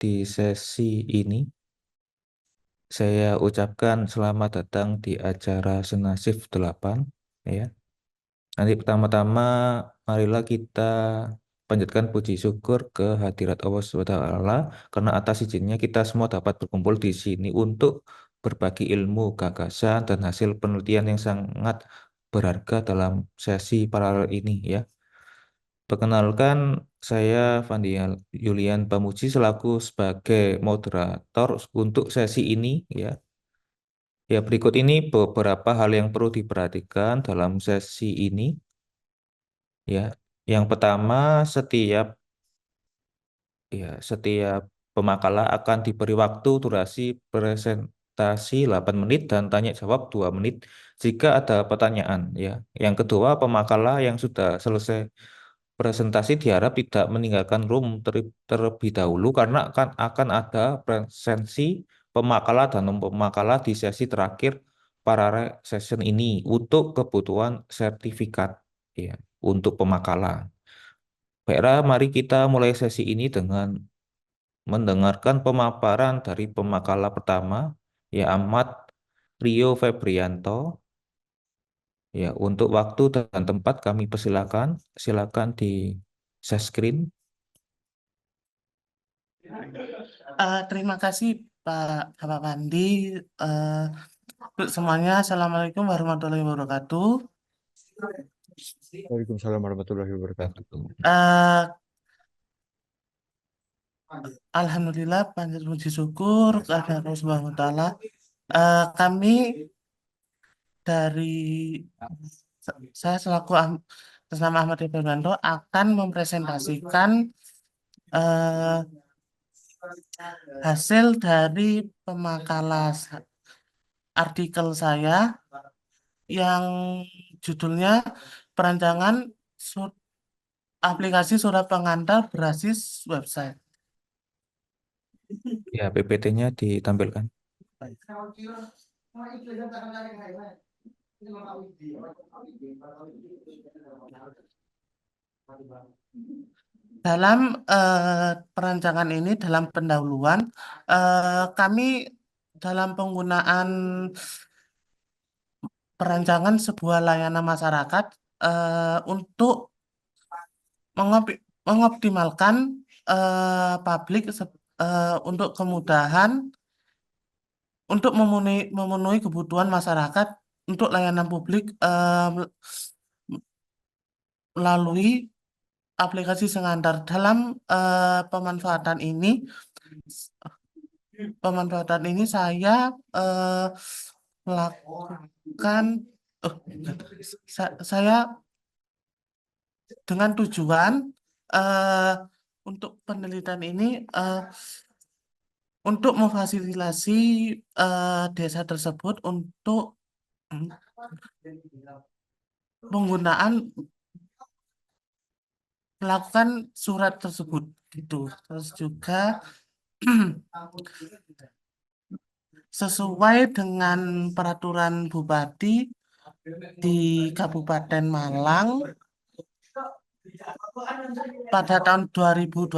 di sesi ini. Saya ucapkan selamat datang di acara Senasif 8. Ya. Nanti pertama-tama marilah kita panjatkan puji syukur ke hadirat Allah SWT karena atas izinnya kita semua dapat berkumpul di sini untuk berbagi ilmu, gagasan, dan hasil penelitian yang sangat berharga dalam sesi paralel ini ya. Perkenalkan, saya Fandi Yulian Pamuji selaku sebagai moderator untuk sesi ini ya. Ya, berikut ini beberapa hal yang perlu diperhatikan dalam sesi ini ya. Yang pertama, setiap pemakalah akan diberi waktu durasi presentasi 8 menit dan tanya jawab 2 menit jika ada pertanyaan ya. Yang kedua, pemakalah yang sudah selesai presentasi diharap tidak meninggalkan room terlebih dahulu karena akan ada presensi pemakalah dan pemakalah di sesi terakhir paralel session ini untuk kebutuhan sertifikat ya untuk pemakalah. Baiklah, mari kita mulai sesi ini dengan mendengarkan pemaparan dari pemakalah pertama ya Ahmad Rio Febrianto. Ya, untuk waktu dan tempat kami persilakan, silakan di share screen. Terima kasih Bapak Pandi. Untuk semuanya, Assalamualaikum warahmatullahi wabarakatuh. Waalaikumsalam warahmatullahi wabarakatuh. Eh, Alhamdulillah, panjat puji syukur kepada Allah Subhanahu wa Ta'ala. Kami dari saya selaku atas nama Ahmad Ibrahim akan mempresentasikan eh, hasil dari pemakalah artikel saya yang judulnya perancangan aplikasi surat pengantar berbasis website. Ya, PPT-nya ditampilkan. Dalam perancangan ini, dalam pendahuluan, kami dalam penggunaan perancangan sebuah layanan masyarakat untuk mengoptimalkan publik untuk kemudahan untuk memenuhi kebutuhan masyarakat untuk layanan publik melalui aplikasi Sengantar. Dalam pemanfaatan ini saya melakukan saya dengan tujuan untuk penelitian ini untuk memfasilitasi desa tersebut untuk penggunaan melakukan surat tersebut gitu. Terus juga sesuai dengan peraturan Bupati di Kabupaten Malang pada tahun 2021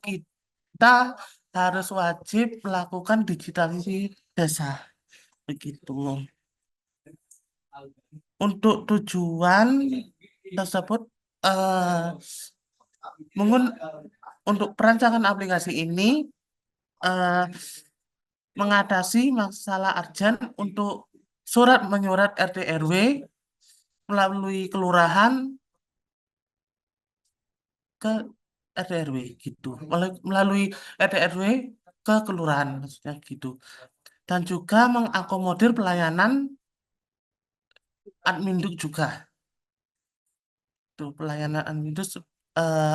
kita harus wajib melakukan digitalisasi desa begitu. Untuk tujuan tersebut untuk perancangan aplikasi ini mengatasi masalah urgent untuk surat menyurat RT RW melalui kelurahan ke RT RW gitu, melalui RT RW ke kelurahan maksudnya gitu, dan juga mengakomodir pelayanan adminduk juga, tuh pelayanan adminduk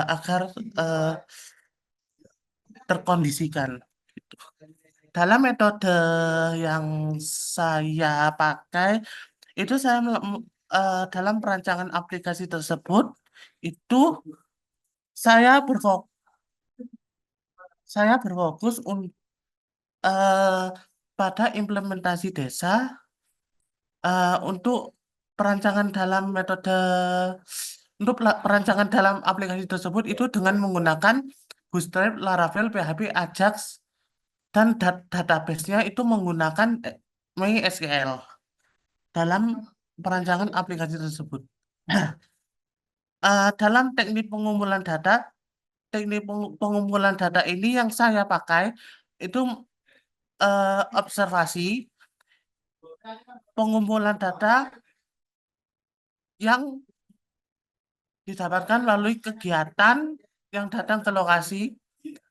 agar terkondisikan. Gitu. Dalam metode yang saya pakai itu dalam perancangan aplikasi tersebut itu saya berfokus pada implementasi desa untuk perancangan dalam metode untuk perancangan dalam aplikasi tersebut itu dengan menggunakan Bootstrap, Laravel, PHP, Ajax, dan database-nya itu menggunakan MySQL dalam perancangan aplikasi tersebut. Dalam teknik pengumpulan data ini yang saya pakai itu observasi, pengumpulan data yang didapatkan melalui kegiatan yang datang ke lokasi,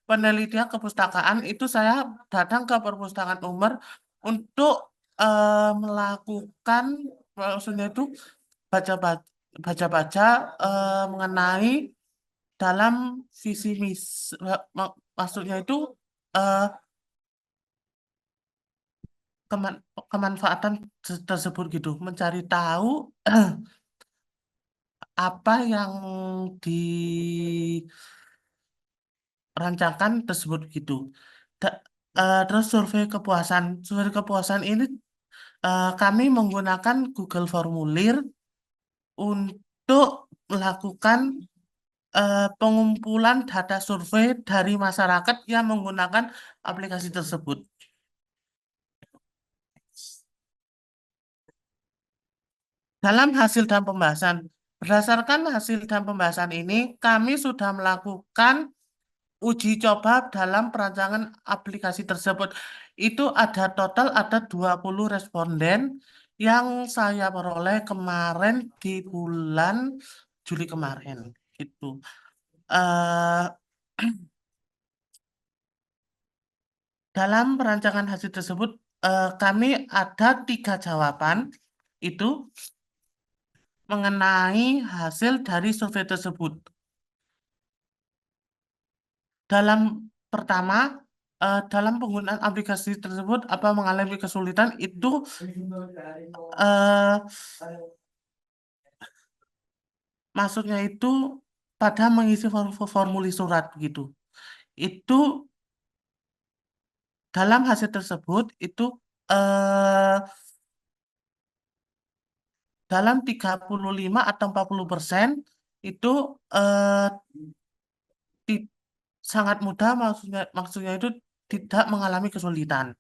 penelitian kepustakaan itu saya datang ke perpustakaan Umar untuk melakukan maksudnya itu baca-baca baca-baca mengenai dalam visi misi maksudnya itu eh, kemanfaatan tersebut gitu, mencari tahu apa yang dirancangkan tersebut gitu. Da- terus survei kepuasan ini kami menggunakan Google Formulir untuk melakukan pengumpulan data survei dari masyarakat yang menggunakan aplikasi tersebut. Dalam hasil dan pembahasan, berdasarkan hasil dan pembahasan ini, kami sudah melakukan uji coba dalam perancangan aplikasi tersebut. Itu ada 20 responden yang saya peroleh kemarin di bulan Juli kemarin. Gitu. Eh, dalam perancangan hasil tersebut, kami ada 3 jawaban itu mengenai hasil dari survei tersebut. Dalam pertama, dalam penggunaan aplikasi tersebut apa mengalami kesulitan itu eh, maksudnya itu pada mengisi formulir surat gitu. Itu dalam hasil tersebut itu eh, dalam 35 atau 40% itu eh, ti- sangat mudah maksudnya itu tidak mengalami kesulitan.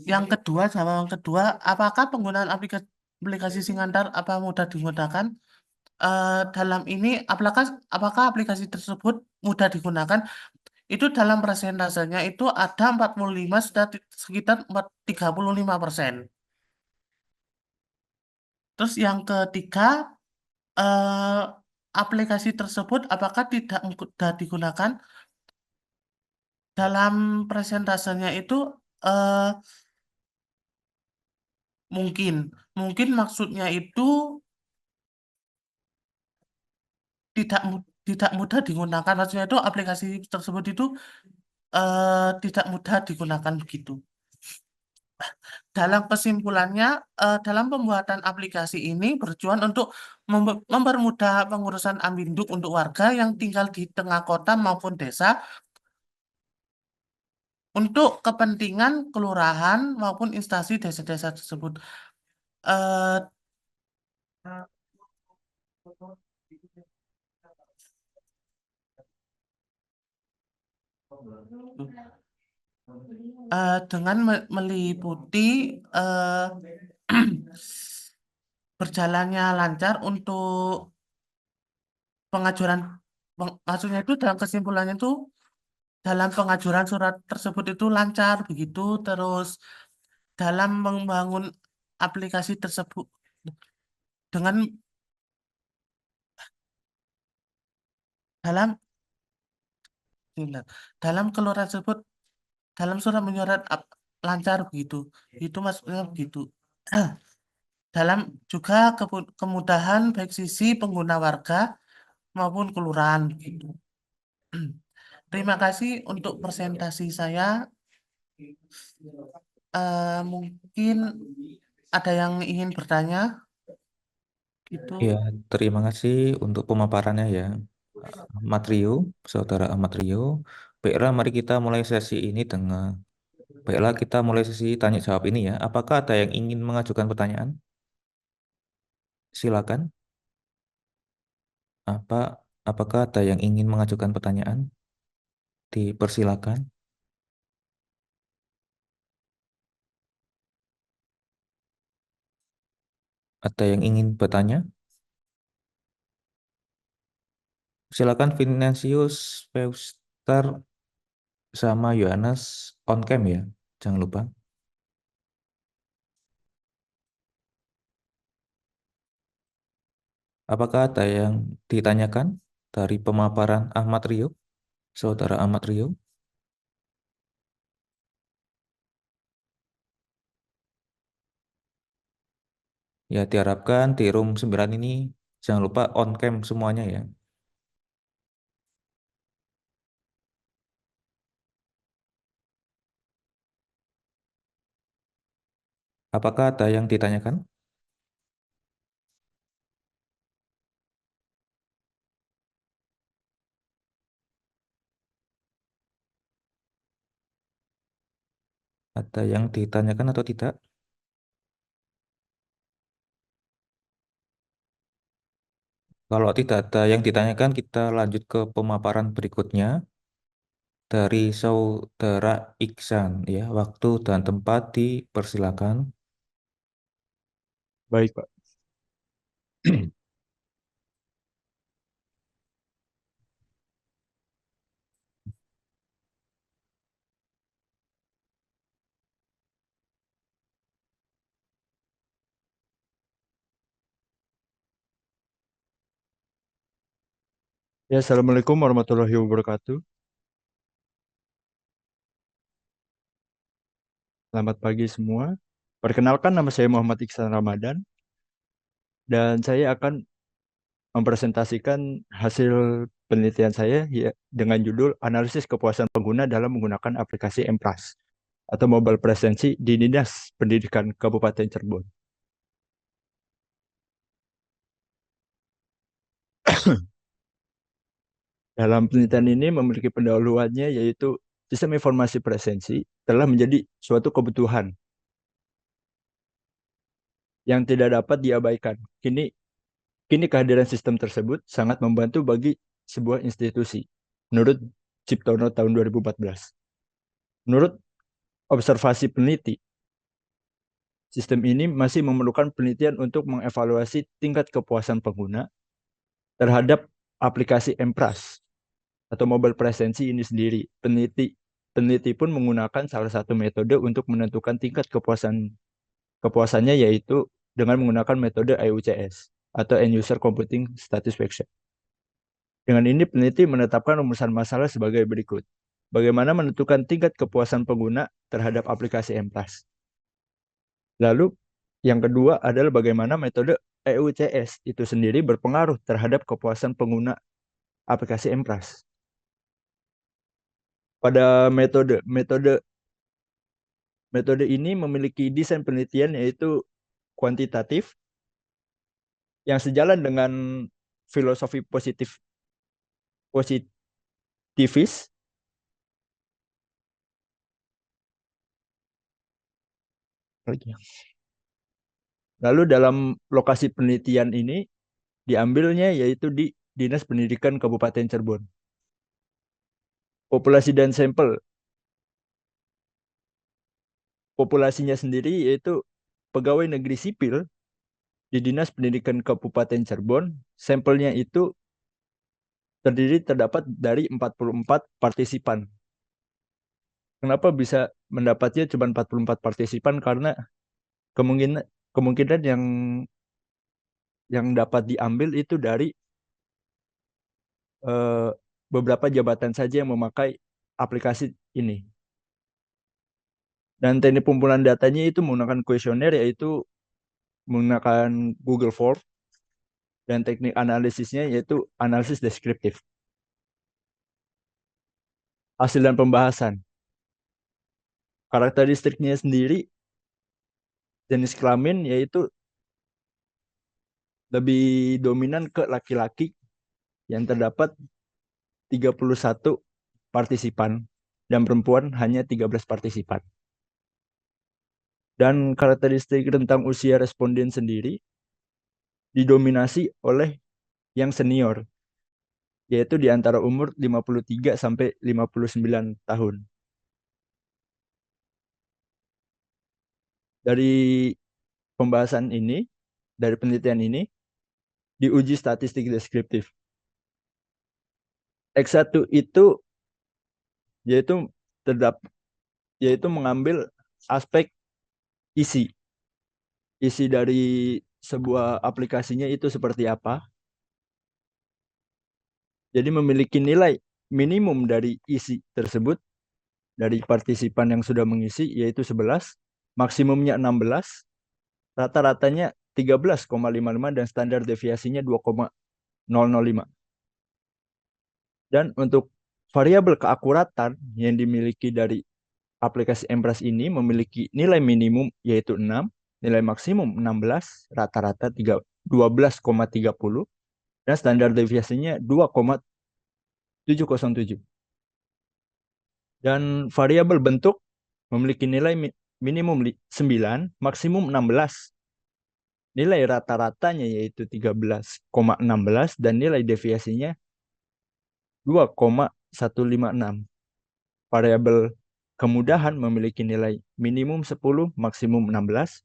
Yang kedua, jawaban kedua, apakah penggunaan aplikasi Singantar apa mudah digunakan? Dalam ini, apakah aplikasi tersebut mudah digunakan? Itu dalam persentasenya itu ada 45 sudah sekitar 35%. Terus yang ketiga, eh, aplikasi tersebut apakah tidak mudah digunakan? Dalam presentasenya itu eh, mungkin, mungkin maksudnya itu tidak mudah digunakan. Maksudnya itu aplikasi tersebut itu tidak mudah digunakan begitu. Dalam kesimpulannya, dalam pembuatan aplikasi ini bertujuan untuk mempermudah pengurusan Ambinduk untuk warga yang tinggal di tengah kota maupun desa untuk kepentingan kelurahan maupun instansi desa-desa tersebut. Eh, dengan meliputi eh, berjalannya lancar untuk pengajuan maksudnya itu dalam kesimpulannya itu dalam pengajuan surat tersebut itu lancar begitu terus dalam membangun aplikasi tersebut dengan dalam dalam kelurahan tersebut dalam surat menyurat lancar begitu itu maksudnya begitu dalam juga kemudahan baik sisi pengguna warga maupun kelurahan begitu. Terima kasih untuk presentasi saya. Mungkin ada yang ingin bertanya gitu. Ya, terima kasih untuk pemaparannya ya, Ahmad Rio, Saudara Ahmad Rio. Baiklah, mari kita mulai sesi ini dengan baiklah kita mulai sesi tanya jawab ini ya. Apakah ada yang ingin mengajukan pertanyaan? Silakan. Apa? Apakah ada yang ingin mengajukan pertanyaan? Dipersilakan. Ada yang ingin bertanya? Silakan Vinicius, Feuster, sama Yohanes on cam ya. Jangan lupa. Apakah ada yang ditanyakan dari pemaparan Ahmad Rio, Saudara Ahmad Rio? Ya, diharapkan di room 9 ini jangan lupa on cam semuanya ya. Apakah ada yang ditanyakan? Ada yang ditanyakan atau tidak? Kalau tidak ada yang ditanyakan, kita lanjut ke pemaparan berikutnya dari Saudara Iksan ya. Waktu dan tempat dipersilakan. Baik, Pak. Ya, Assalamualaikum warahmatullahi wabarakatuh. Selamat pagi semua. Perkenalkan, nama saya Muhammad Iksan Ramadan dan saya akan mempresentasikan hasil penelitian saya ya, dengan judul Analisis Kepuasan Pengguna dalam Menggunakan Aplikasi MPRAS atau Mobile Presensi di Dinas Pendidikan Kabupaten Cirebon. Dalam penelitian ini memiliki pendahuluannya yaitu sistem informasi presensi telah menjadi suatu kebutuhan yang tidak dapat diabaikan. Kini kehadiran sistem tersebut sangat membantu bagi sebuah institusi. Menurut Ciptono tahun 2014. Menurut observasi peneliti, sistem ini masih memerlukan penelitian untuk mengevaluasi tingkat kepuasan pengguna terhadap aplikasi MPRAS atau mobile presensi ini sendiri. Peneliti pun menggunakan salah satu metode untuk menentukan tingkat kepuasannya yaitu dengan menggunakan metode EUCS atau End User Computing Satisfaction. Dengan ini peneliti menetapkan rumusan masalah sebagai berikut. Bagaimana menentukan tingkat kepuasan pengguna terhadap aplikasi MPRAS. Lalu yang kedua adalah bagaimana metode EUCS itu sendiri berpengaruh terhadap kepuasan pengguna aplikasi MPRAS. Pada metode ini memiliki desain penelitian yaitu kuantitatif yang sejalan dengan filosofi positivis. Lalu dalam lokasi penelitian ini diambilnya yaitu di Dinas Pendidikan Kabupaten Cirebon. Populasi dan sampel. Populasinya sendiri yaitu pegawai negeri sipil di Dinas Pendidikan Kabupaten Cirebon. Sampelnya itu terdapat dari 44 partisipan. Kenapa bisa mendapatnya cuma 44 partisipan? Karena kemungkinan kemungkinan yang dapat diambil itu dari eh, beberapa jabatan saja yang memakai aplikasi ini. Dan teknik pengumpulan datanya itu menggunakan kuesioner yaitu menggunakan Google Form dan teknik analisisnya yaitu analisis deskriptif. Hasil dan pembahasan. Karakteristiknya sendiri jenis kelamin yaitu lebih dominan ke laki-laki yang terdapat 31 partisipan dan perempuan hanya 13 partisipan. Dan karakteristik rentang usia responden sendiri didominasi oleh yang senior yaitu di antara umur 53 sampai 59 tahun. Dari pembahasan ini, dari penelitian ini, diuji statistik deskriptif. X1 itu yaitu yaitu mengambil aspek isi. Isi dari sebuah aplikasinya itu seperti apa. Jadi memiliki nilai minimum dari isi tersebut dari partisipan yang sudah mengisi yaitu 11, maksimumnya 16, rata-ratanya 13,55 dan standar deviasinya 2,005. Dan untuk variabel keakuratan yang dimiliki dari aplikasi Empress ini memiliki nilai minimum yaitu 6, nilai maksimum 16, rata-rata 12,30 dan standar deviasinya 2,707. Dan variabel bentuk memiliki nilai minimum 9, maksimum 16. Nilai rata-ratanya yaitu 13,16 dan nilai deviasinya 2,156. Variabel kemudahan memiliki nilai minimum 10, maksimum 16.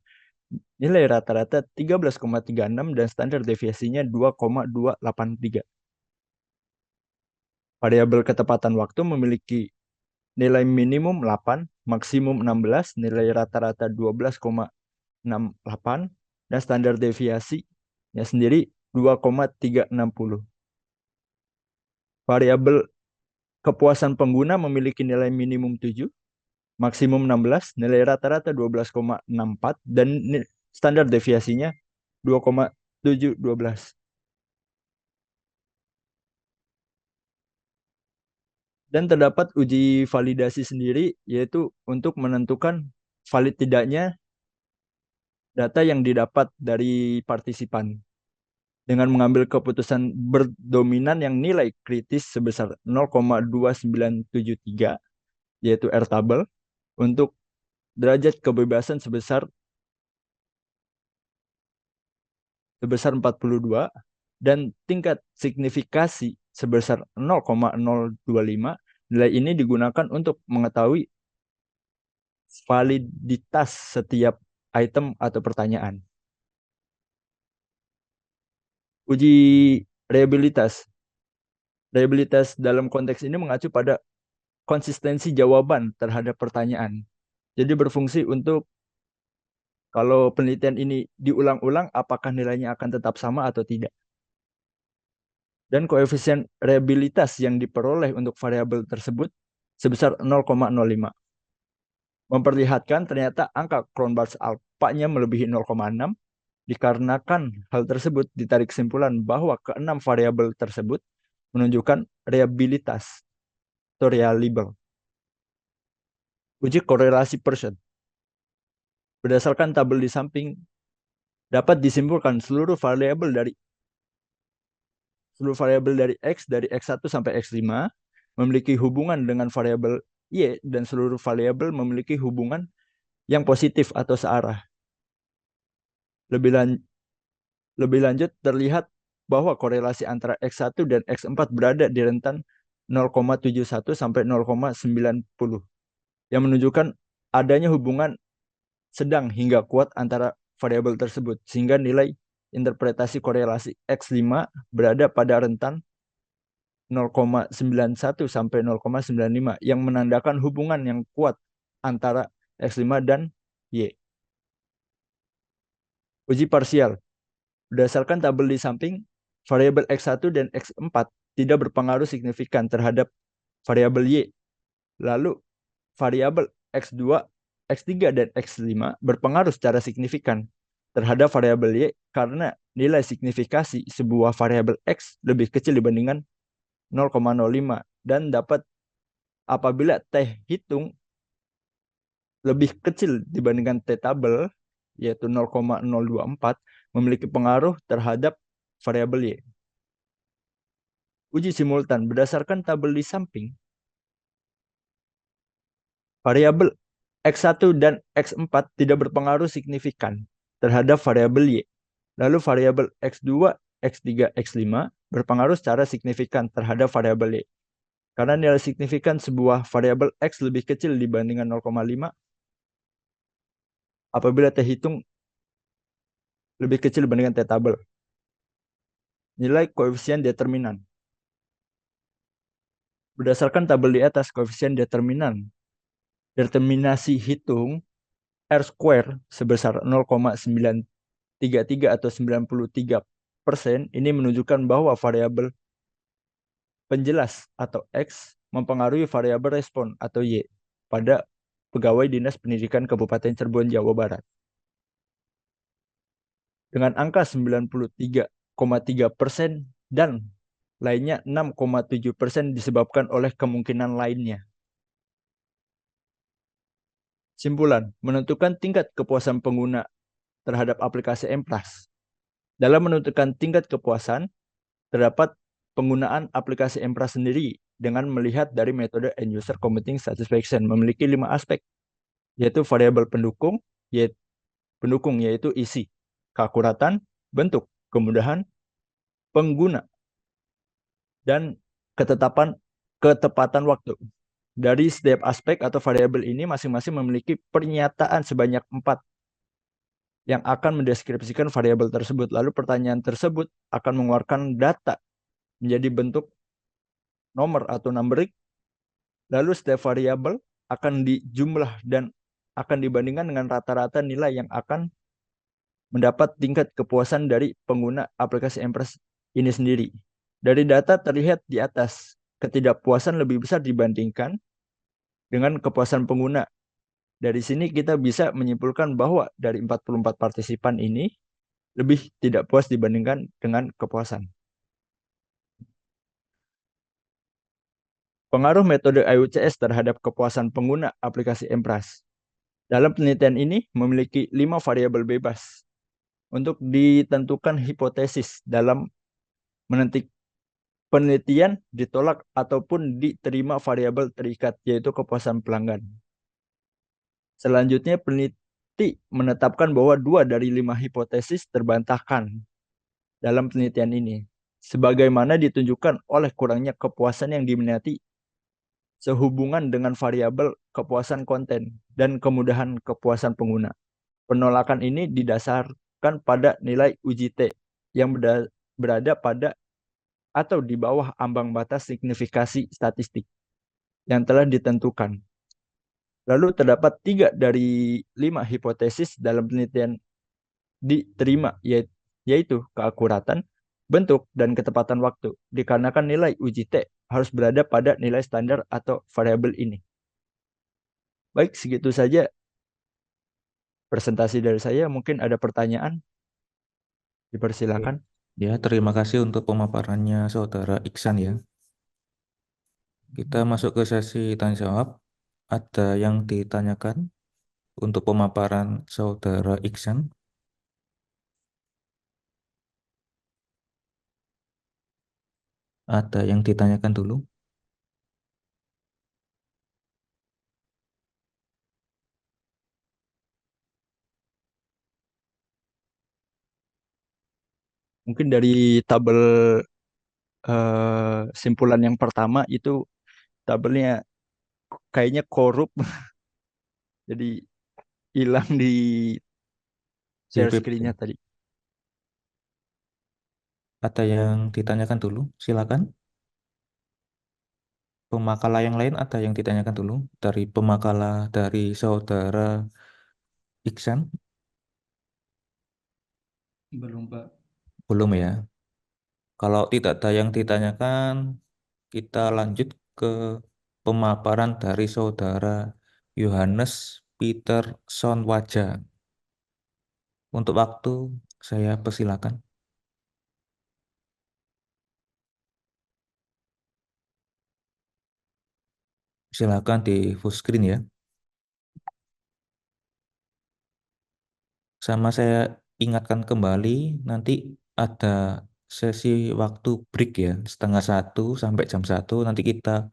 Nilai rata-rata 13,36 dan standar deviasinya 2,283. Variabel ketepatan waktu memiliki nilai minimum 8, maksimum 16, nilai rata-rata 12,68 dan standar deviasinya sendiri 2,360. Variabel kepuasan pengguna memiliki nilai minimum 7, maksimum 16, nilai rata-rata 12,64 dan standar deviasinya 2,712. Dan terdapat uji validasi sendiri yaitu untuk menentukan valid tidaknya data yang didapat dari partisipan dengan mengambil keputusan berdominan yang nilai kritis sebesar 0,2973 yaitu airtable untuk derajat kebebasan sebesar 42 dan tingkat signifikasi sebesar 0,025. Nilai ini digunakan untuk mengetahui validitas setiap item atau pertanyaan. Uji reliabilitas. Reliabilitas dalam konteks ini mengacu pada konsistensi jawaban terhadap pertanyaan. Jadi berfungsi untuk kalau penelitian ini diulang-ulang, apakah nilainya akan tetap sama atau tidak. Dan koefisien reliabilitas yang diperoleh untuk variabel tersebut sebesar 0,05. Memperlihatkan ternyata angka Cronbach's alpha-nya melebihi 0,6 dikarenakan hal tersebut ditarik kesimpulan bahwa keenam variabel tersebut menunjukkan reliabilitas atau reliable. Uji korelasi Pearson. Berdasarkan tabel di samping, dapat disimpulkan seluruh variabel dari X dari X1 sampai X5 memiliki hubungan dengan variabel Y dan seluruh variabel memiliki hubungan yang positif atau searah. Lebih lanjut terlihat bahwa korelasi antara X1 dan X4 berada di rentan 0,71 sampai 0,90 yang menunjukkan adanya hubungan sedang hingga kuat antara variabel tersebut sehingga nilai interpretasi korelasi X5 berada pada rentan 0,91 sampai 0,95 yang menandakan hubungan yang kuat antara X5 dan Y. Uji parsial. Berdasarkan tabel di samping, variabel X1 dan X4 tidak berpengaruh signifikan terhadap variabel Y. Lalu variabel X2, X3, dan X5 berpengaruh secara signifikan terhadap variabel Y karena nilai signifikasi sebuah variabel X lebih kecil dibandingkan 0,05 dan dapat apabila T hitung lebih kecil dibandingkan T tabel yaitu 0,024 memiliki pengaruh terhadap variabel Y. Uji simultan berdasarkan tabel di samping, variabel X1 dan X4 tidak berpengaruh signifikan terhadap variabel Y. Lalu variabel X2 X3, X5 berpengaruh secara signifikan terhadap variabel Y. Karena nilai signifikan sebuah variabel X lebih kecil dibandingkan 0,5 apabila T hitung lebih kecil dibandingkan T tabel. Nilai koefisien determinan. Berdasarkan tabel di atas, koefisien determinasi hitung R square sebesar 0,933 atau 93% ini menunjukkan bahwa variabel penjelas atau X mempengaruhi variabel respon atau Y pada pegawai Dinas Pendidikan Kabupaten Cirebon, Jawa Barat. Dengan angka 93,3% dan lainnya 6,7% disebabkan oleh kemungkinan lainnya. Simpulan, menentukan tingkat kepuasan pengguna terhadap aplikasi Empras. Dalam menentukan tingkat kepuasan, terdapat penggunaan aplikasi Empras sendiri dengan melihat dari metode End User Computing Satisfaction memiliki 5 aspek, yaitu variabel pendukung yaitu isi, keakuratan, bentuk, kemudahan, pengguna, dan ketepatan waktu. Dari setiap aspek atau variabel ini masing-masing memiliki pernyataan sebanyak 4 yang akan mendeskripsikan variabel tersebut. Lalu pertanyaan tersebut akan mengeluarkan data menjadi bentuk nomor atau numerik. Lalu setiap variabel akan dijumlah dan akan dibandingkan dengan rata-rata nilai yang akan mendapat tingkat kepuasan dari pengguna aplikasi Empras ini sendiri. Dari data terlihat di atas, ketidakpuasan lebih besar dibandingkan dengan kepuasan pengguna. Dari sini kita bisa menyimpulkan bahwa dari 44 partisipan ini lebih tidak puas dibandingkan dengan kepuasan. Pengaruh metode IUCS terhadap kepuasan pengguna aplikasi Empras. Dalam penelitian ini memiliki 5 variabel bebas untuk ditentukan hipotesis dalam menentik penelitian ditolak ataupun diterima variabel terikat, yaitu kepuasan pelanggan. Selanjutnya, peneliti menetapkan bahwa 2 dari 5 hipotesis terbantahkan dalam penelitian ini, sebagaimana ditunjukkan oleh kurangnya kepuasan yang diminati sehubungan dengan variabel kepuasan konten dan kemudahan kepuasan pengguna. Penolakan ini didasarkan pada nilai uji T yang berada pada atau di bawah ambang batas signifikasi statistik yang telah ditentukan. Lalu terdapat 3 dari 5 hipotesis dalam penelitian diterima, yaitu keakuratan, bentuk, dan ketepatan waktu, dikarenakan nilai uji T harus berada pada nilai standar atau variabel ini. Baik, segitu saja presentasi dari saya. Mungkin ada pertanyaan? Dipersilakan. Ya, terima kasih untuk pemaparannya Saudara Iksan ya. Kita masuk ke sesi tanya jawab. Ada yang ditanyakan untuk pemaparan Saudara Iksan? Ada yang ditanyakan dulu? Mungkin dari tabel simpulan yang pertama itu tabelnya kayaknya korup, jadi hilang di share JPP. screen-nya tadi. Ada yang ditanyakan dulu? Silakan. Pemakala yang lain ada yang ditanyakan dulu dari pemakala dari Saudara Iksan? Belum, Pak. Belum ya. Kalau tidak ada yang ditanyakan, kita lanjut ke pemaparan dari Saudara Yohanes Peter Sonwaja. Untuk waktu, saya persilakan. Silakan di full screen ya. Sama saya ingatkan kembali, nanti ada sesi waktu break ya, 12:30 sampai jam 1. Nanti kita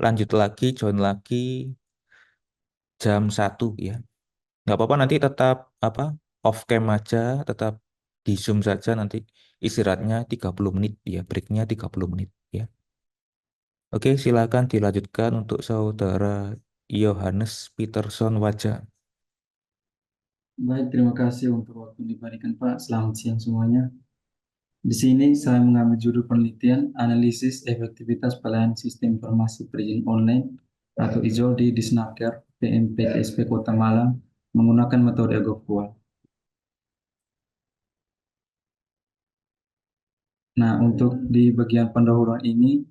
lanjut lagi, join lagi jam 1 ya. Nggak apa-apa, nanti tetap off cam aja, tetap di Zoom saja nanti istirahatnya 30 menit ya, breaknya 30 menit ya. Oke, silakan dilanjutkan untuk saudara Yohanes Peterson Wajah. Baik, terima kasih untuk waktu yang diberikan Pak. Selamat siang semuanya. Di sini saya mengambil judul penelitian analisis efektivitas pelayanan sistem informasi perizinan online atau IJOL di Disnaker PMPTSP Kota Malang menggunakan metode GovQual. Nah, untuk di bagian pendahuluan ini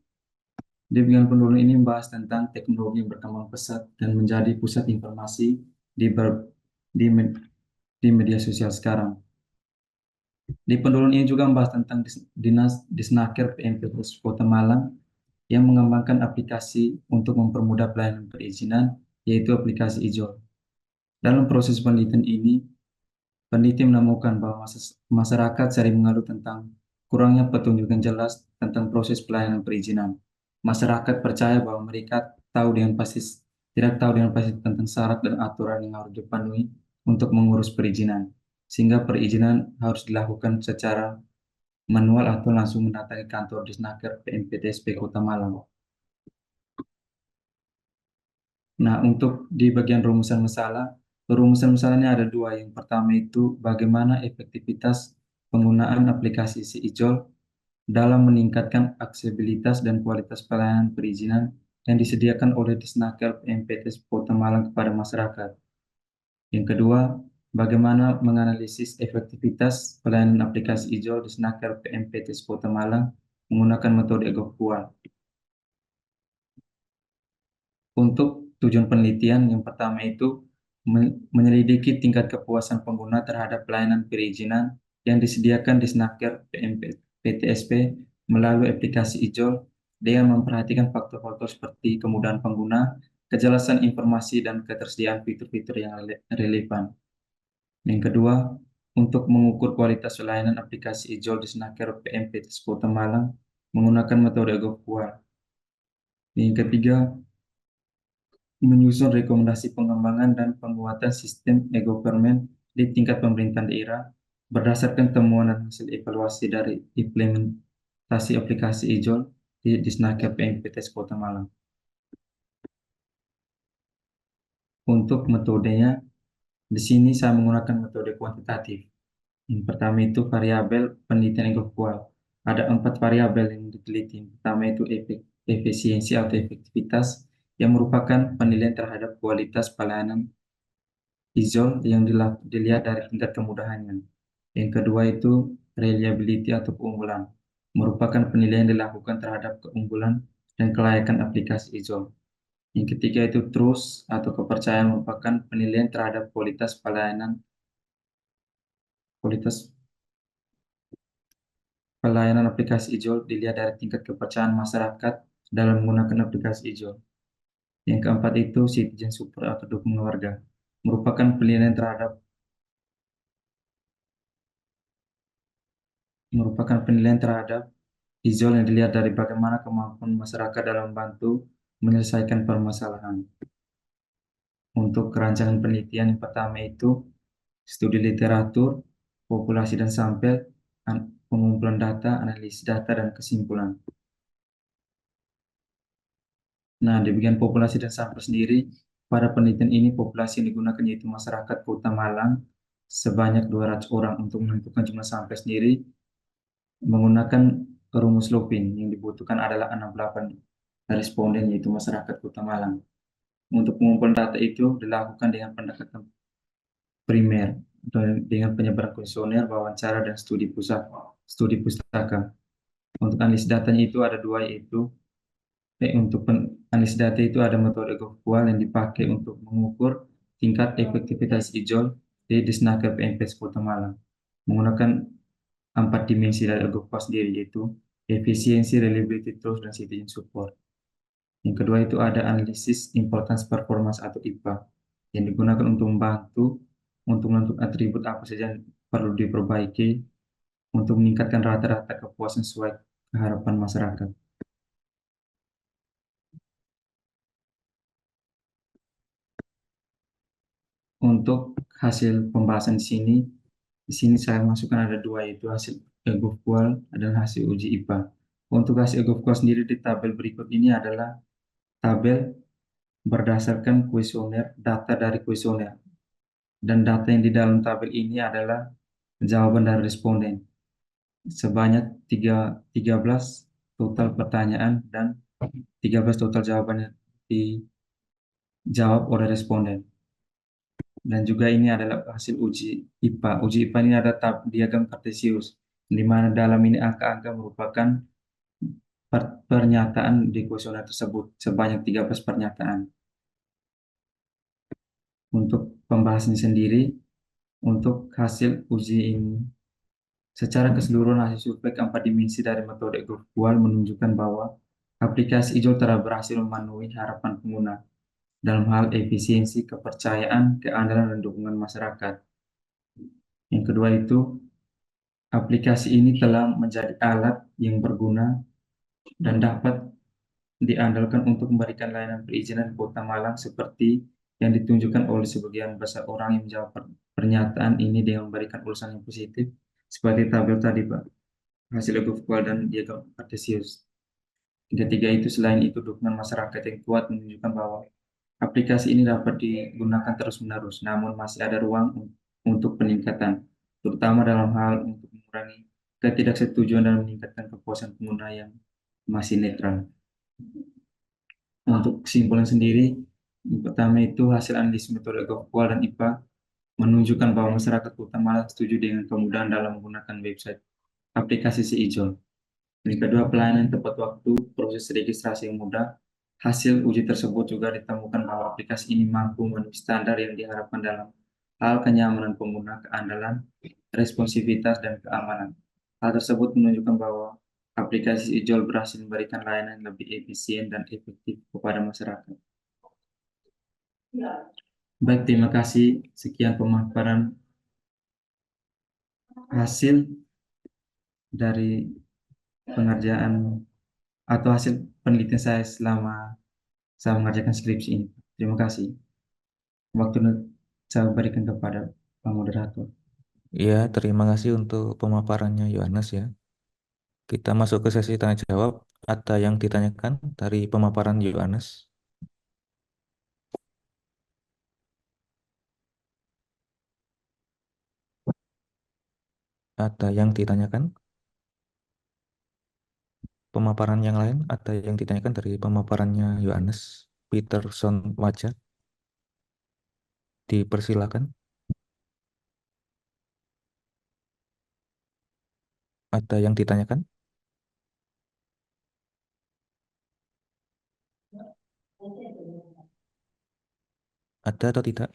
membahas tentang teknologi yang berkembang pesat dan menjadi pusat informasi di, ber- di, med- di media sosial sekarang. Di pendahuluan ini juga membahas tentang Dinas Disnaker PMPTS Kota Malang yang mengembangkan aplikasi untuk mempermudah pelayanan perizinan, yaitu aplikasi IJOL. Dalam proses penelitian ini, peneliti menemukan bahwa masyarakat sering mengeluh tentang kurangnya petunjuk yang jelas tentang proses pelayanan perizinan. Masyarakat percaya bahwa mereka tidak tahu dengan pasti tentang syarat dan aturan yang harus dipenuhi untuk mengurus perizinan, sehingga perizinan harus dilakukan secara manual atau langsung mendatangi kantor Disnaker PMPTSP Kota Malang. Nah, untuk di bagian rumusan masalahnya ada dua. Yang pertama itu bagaimana efektivitas penggunaan aplikasi si IJOL dalam meningkatkan aksesibilitas dan kualitas pelayanan perizinan yang disediakan oleh Disnaker PMPTS Kota Malang kepada masyarakat. Yang kedua, bagaimana menganalisis efektivitas pelayanan aplikasi IJOL Disnaker PMPTS Kota Malang menggunakan metode GovQual. Untuk tujuan penelitian yang pertama itu menyelidiki tingkat kepuasan pengguna terhadap pelayanan perizinan yang disediakan di Snaker PTSP melalui aplikasi IJOL dengan memperhatikan faktor-faktor seperti kemudahan pengguna, kejelasan informasi, dan ketersediaan fitur-fitur yang relevan. Yang kedua, untuk mengukur kualitas layanan aplikasi IJOL di Snaker PMPTS Kota Malang menggunakan metode GovQual. Yang ketiga, menyusun rekomendasi pengembangan dan penguatan sistem e-government di tingkat pemerintahan daerah berdasarkan temuan dan hasil evaluasi dari implementasi aplikasi IJOL di Disnaker PMPTS Kota Malang. Untuk metodenya, di sini saya menggunakan metode kuantitatif. Yang pertama itu variabel penelitian GovQual. Ada 4 variabel yang diteliti. Pertama itu efisiensi atau efektivitas yang merupakan penilaian terhadap kualitas pelayanan IJOL yang dilihat dari tingkat kemudahannya. Yang kedua itu reliability atau keunggulan, merupakan penilaian yang dilakukan terhadap keunggulan dan kelayakan aplikasi IJOL. Yang ketiga itu trust atau kepercayaan, merupakan penilaian terhadap kualitas pelayanan aplikasi IJOL dilihat dari tingkat kepercayaan masyarakat dalam menggunakan aplikasi IJOL. Yang keempat itu citizen support atau dukungan warga, merupakan penilaian terhadap IJOL yang dilihat dari bagaimana kemampuan masyarakat dalam membantu menyelesaikan permasalahan. Untuk rancangan penelitian yang pertama itu studi literatur, populasi dan sampel, pengumpulan data, analisis data, dan kesimpulan. Nah, di bagian populasi dan sampel sendiri, pada penelitian ini populasi yang digunakan yaitu masyarakat Kota Malang sebanyak 200 orang. Untuk menentukan jumlah sampel sendiri menggunakan rumus Lupin, yang dibutuhkan adalah 68 responden yaitu masyarakat Kota Malang. Untuk pengumpulan data itu dilakukan dengan pendekatan primer dengan penyebaran kuesioner, wawancara, dan studi pustaka. Untuk analisis datanya itu ada dua, yaitu untuk analisis data itu ada metode GovQual yang dipakai untuk mengukur tingkat efektivitas IJOL di Disnaker PMPTS Kota Malang menggunakan 4 dimensi dari GovQual sendiri, yaitu efisiensi, reliability, trust, dan citizen support. Yang kedua itu ada analisis importance performance atau IPA yang digunakan untuk membantu untuk menentukan atribut apa saja yang perlu diperbaiki untuk meningkatkan rata-rata kepuasan sesuai keharapan masyarakat. Untuk hasil pembahasan di sini, Di sini saya masukkan ada dua, yaitu hasil GovQual dan hasil uji IPA. Untuk hasil GovQual sendiri di tabel berikut ini adalah tabel berdasarkan kuesioner, data dari kuesioner. Dan data yang di dalam tabel ini adalah jawaban dari responden. Sebanyak 13 total pertanyaan dan 13 total jawaban yang dijawab oleh responden. Dan juga ini adalah hasil uji IPA. Uji IPA ini ada diagram kartesius, di mana dalam ini angka-angka merupakan pernyataan di kuesioner tersebut, sebanyak 13 pernyataan. Untuk pembahasannya sendiri, untuk hasil uji ini, secara keseluruhan hasil survei 4 dimensi dari metode GovQual menunjukkan bahwa aplikasi IJOL telah berhasil memenuhi harapan pengguna dalam hal efisiensi, kepercayaan, keandalan, dan dukungan masyarakat. Yang kedua itu, aplikasi ini telah menjadi alat yang berguna dan dapat diandalkan untuk memberikan layanan perizinan di Kota Malang seperti yang ditunjukkan oleh sebagian besar orang yang menjawab pernyataan ini dengan memberikan ulasan yang positif seperti tabel tadi, Pak, hasil GovQual dan diagram kartesius. Ketiga itu, selain itu, dukungan masyarakat yang kuat menunjukkan bahwa aplikasi ini dapat digunakan terus-menerus, namun masih ada ruang untuk peningkatan, terutama dalam hal untuk mengurangi ketidaksetujuan dan meningkatkan kepuasan pengguna yang masih netral. Untuk kesimpulan sendiri, yang pertama itu hasil analisis metode GovQual dan IPA menunjukkan bahwa masyarakat Kota Malang setuju dengan kemudahan dalam menggunakan website aplikasi si IJOL. Yang kedua, pelayanan tepat waktu, proses registrasi yang mudah. Hasil uji tersebut juga ditemukan bahwa aplikasi ini mampu memenuhi standar yang diharapkan dalam hal kenyamanan pengguna, keandalan, responsivitas, dan keamanan. Hal tersebut menunjukkan bahwa aplikasi IJOL berhasil memberikan layanan yang lebih efisien dan efektif kepada masyarakat. Baik, terima kasih. Sekian pemaparan hasil dari pengerjaan atau hasil penelitian saya selama saya mengerjakan skripsi ini. Terima kasih. Waktu saya berikan kepada Pak Moderator. Ya, terima kasih untuk pemaparannya Yohanes ya. Kita masuk ke sesi tanya jawab. Ada yang ditanyakan dari pemaparan Yohanes? Ada yang ditanyakan? Pemaparan yang lain, ada yang ditanyakan dari pemaparannya Yohanes Peterson Wajah? Dipersilakan. Ada yang ditanyakan? Ada atau tidak?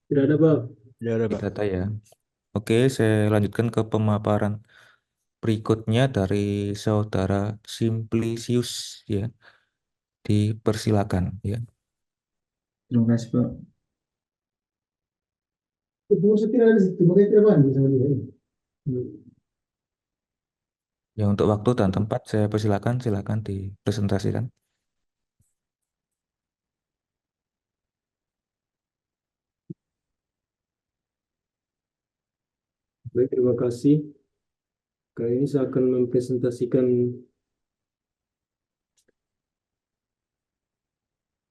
Tidak ada, Pak. Tidak ada, Pak. Tidak ada ya. Oke, saya lanjutkan ke pemaparan berikutnya dari Saudara Simplicius ya. Dipersilakan ya. Terima kasih, Pak. Ya, untuk waktu dan tempat saya persilakan, silakan dipresentasikan. Baik, terima kasih. Kali ini saya akan mempresentasikan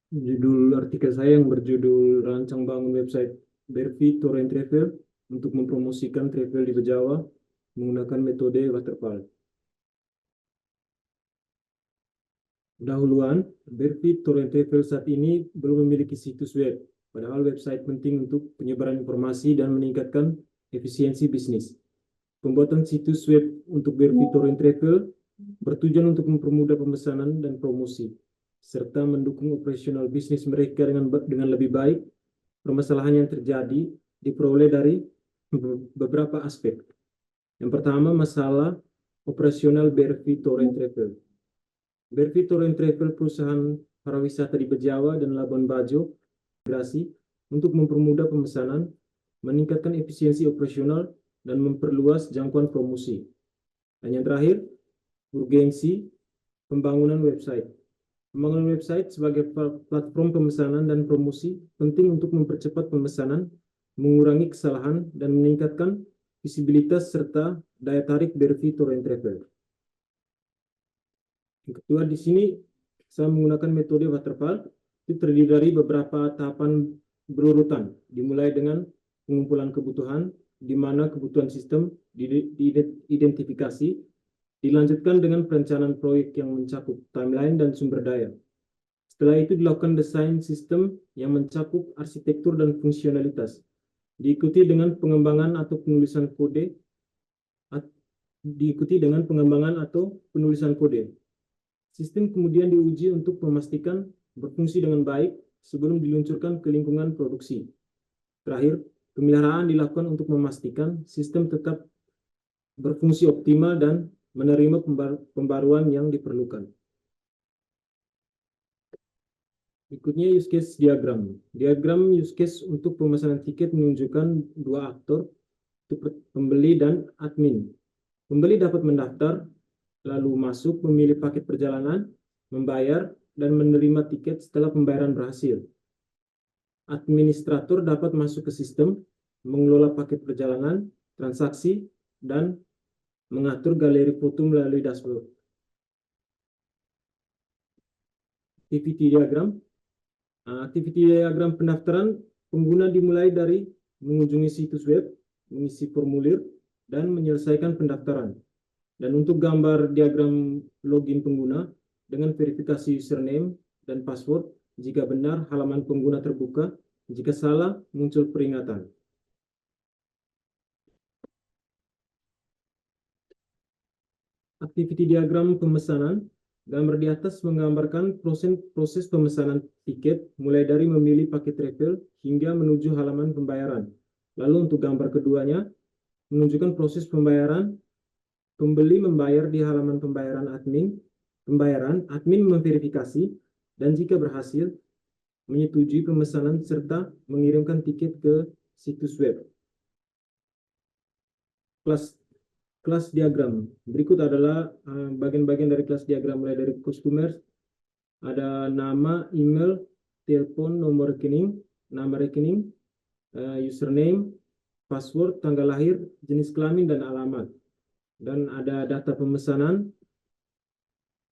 judul artikel saya yang berjudul Rancang Bangun Website Berfi Tour and Travel untuk mempromosikan travel di Bejawa menggunakan metode waterfall. Dahuluan, Berfi Tour and Travel saat ini belum memiliki situs web, padahal website penting untuk penyebaran informasi dan meningkatkan efisiensi bisnis. Pembuatan situs web untuk Berfi Tour and Travel bertujuan untuk mempermudah pemesanan dan promosi, serta mendukung operasional bisnis mereka dengan lebih baik. Permasalahan yang terjadi diperoleh dari beberapa aspek. Yang pertama, masalah operasional Berfi Tour and Travel. Berfi Tour and Travel perusahaan pariwisata di Bejawa dan Labuan Bajo integrasi untuk mempermudah pemesanan, meningkatkan efisiensi operasional, dan memperluas jangkauan promosi. Dan yang terakhir, urgensi pembangunan website. Pembangunan website sebagai platform pemesanan dan promosi penting untuk mempercepat pemesanan, mengurangi kesalahan, dan meningkatkan visibilitas, serta daya tarik Berfi Tour and Travel. Yang kedua, di sini saya menggunakan metode waterfall. Itu terdiri dari beberapa tahapan berurutan, dimulai dengan pengumpulan kebutuhan, di mana kebutuhan sistem diidentifikasi, dilanjutkan dengan perencanaan proyek yang mencakup timeline dan sumber daya. Setelah itu dilakukan desain sistem yang mencakup arsitektur dan fungsionalitas, diikuti dengan pengembangan atau penulisan kode, Sistem kemudian diuji untuk memastikan berfungsi dengan baik sebelum diluncurkan ke lingkungan produksi. Terakhir, pemeliharaan dilakukan untuk memastikan sistem tetap berfungsi optimal dan menerima pembaruan yang diperlukan. Berikutnya use case diagram. Diagram use case untuk pemesanan tiket menunjukkan dua aktor, pembeli dan admin. Pembeli dapat mendaftar, lalu masuk, memilih paket perjalanan, membayar, dan menerima tiket setelah pembayaran berhasil. Administrator dapat masuk ke sistem, mengelola paket perjalanan, transaksi, dan mengatur galeri foto melalui dashboard. Activity diagram. Activity diagram pendaftaran pengguna dimulai dari mengunjungi situs web, mengisi formulir, dan menyelesaikan pendaftaran. Dan untuk gambar diagram login pengguna dengan verifikasi username dan password, jika benar halaman pengguna terbuka, jika salah muncul peringatan. Activity diagram pemesanan. Gambar di atas menggambarkan proses pemesanan tiket mulai dari memilih paket travel hingga menuju halaman pembayaran. Lalu untuk gambar keduanya menunjukkan proses pembayaran. Pembeli membayar di halaman pembayaran admin memverifikasi, dan jika berhasil menyetujui pemesanan serta mengirimkan tiket ke situs web. Kelas diagram. Berikut adalah bagian-bagian dari kelas diagram, mulai dari customers, ada nama, email, telepon, nomor rekening, nama rekening, username, password, tanggal lahir, jenis kelamin, dan alamat. Dan ada data pemesanan,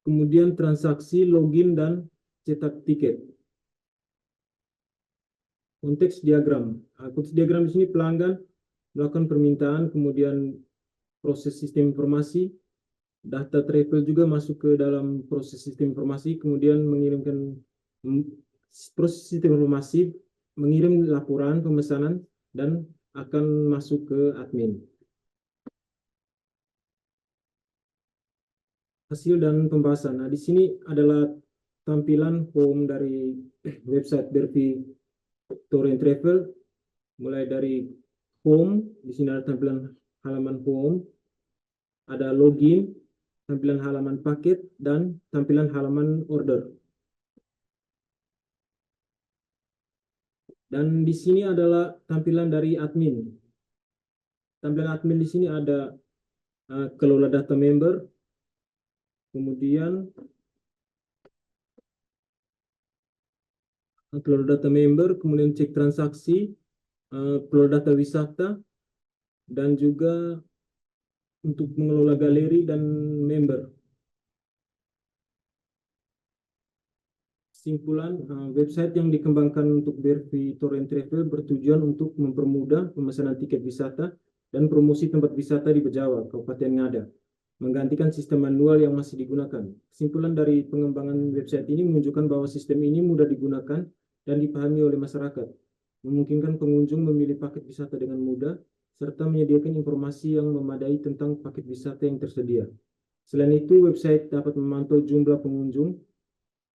kemudian transaksi, login, dan cetak tiket. Konteks diagram. Konteks diagram di sini pelanggan melakukan permintaan, kemudian proses sistem informasi, data travel juga masuk ke dalam proses sistem informasi, kemudian mengirimkan proses sistem informasi, mengirim laporan pemesanan, dan akan masuk ke admin. Hasil dan pembahasan. Nah, di sini adalah tampilan home dari website Berfi Tour and Travel. Mulai dari home, di sini ada tampilan halaman home, ada login, tampilan halaman paket, dan tampilan halaman order. Dan di sini adalah tampilan dari admin. Tampilan admin di sini ada kelola data member, kemudian kemudian cek transaksi, kelola data wisata, dan juga untuk mengelola galeri dan member. Kesimpulan, website yang dikembangkan untuk Berfi Tour and Travel bertujuan untuk mempermudah pemesanan tiket wisata dan promosi tempat wisata di Bejawa, Kabupaten Ngada, menggantikan sistem manual yang masih digunakan. Kesimpulan dari pengembangan website ini menunjukkan bahwa sistem ini mudah digunakan dan dipahami oleh masyarakat, memungkinkan pengunjung memilih paket wisata dengan mudah, serta menyediakan informasi yang memadai tentang paket wisata yang tersedia. Selain itu, website dapat memantau jumlah pengunjung,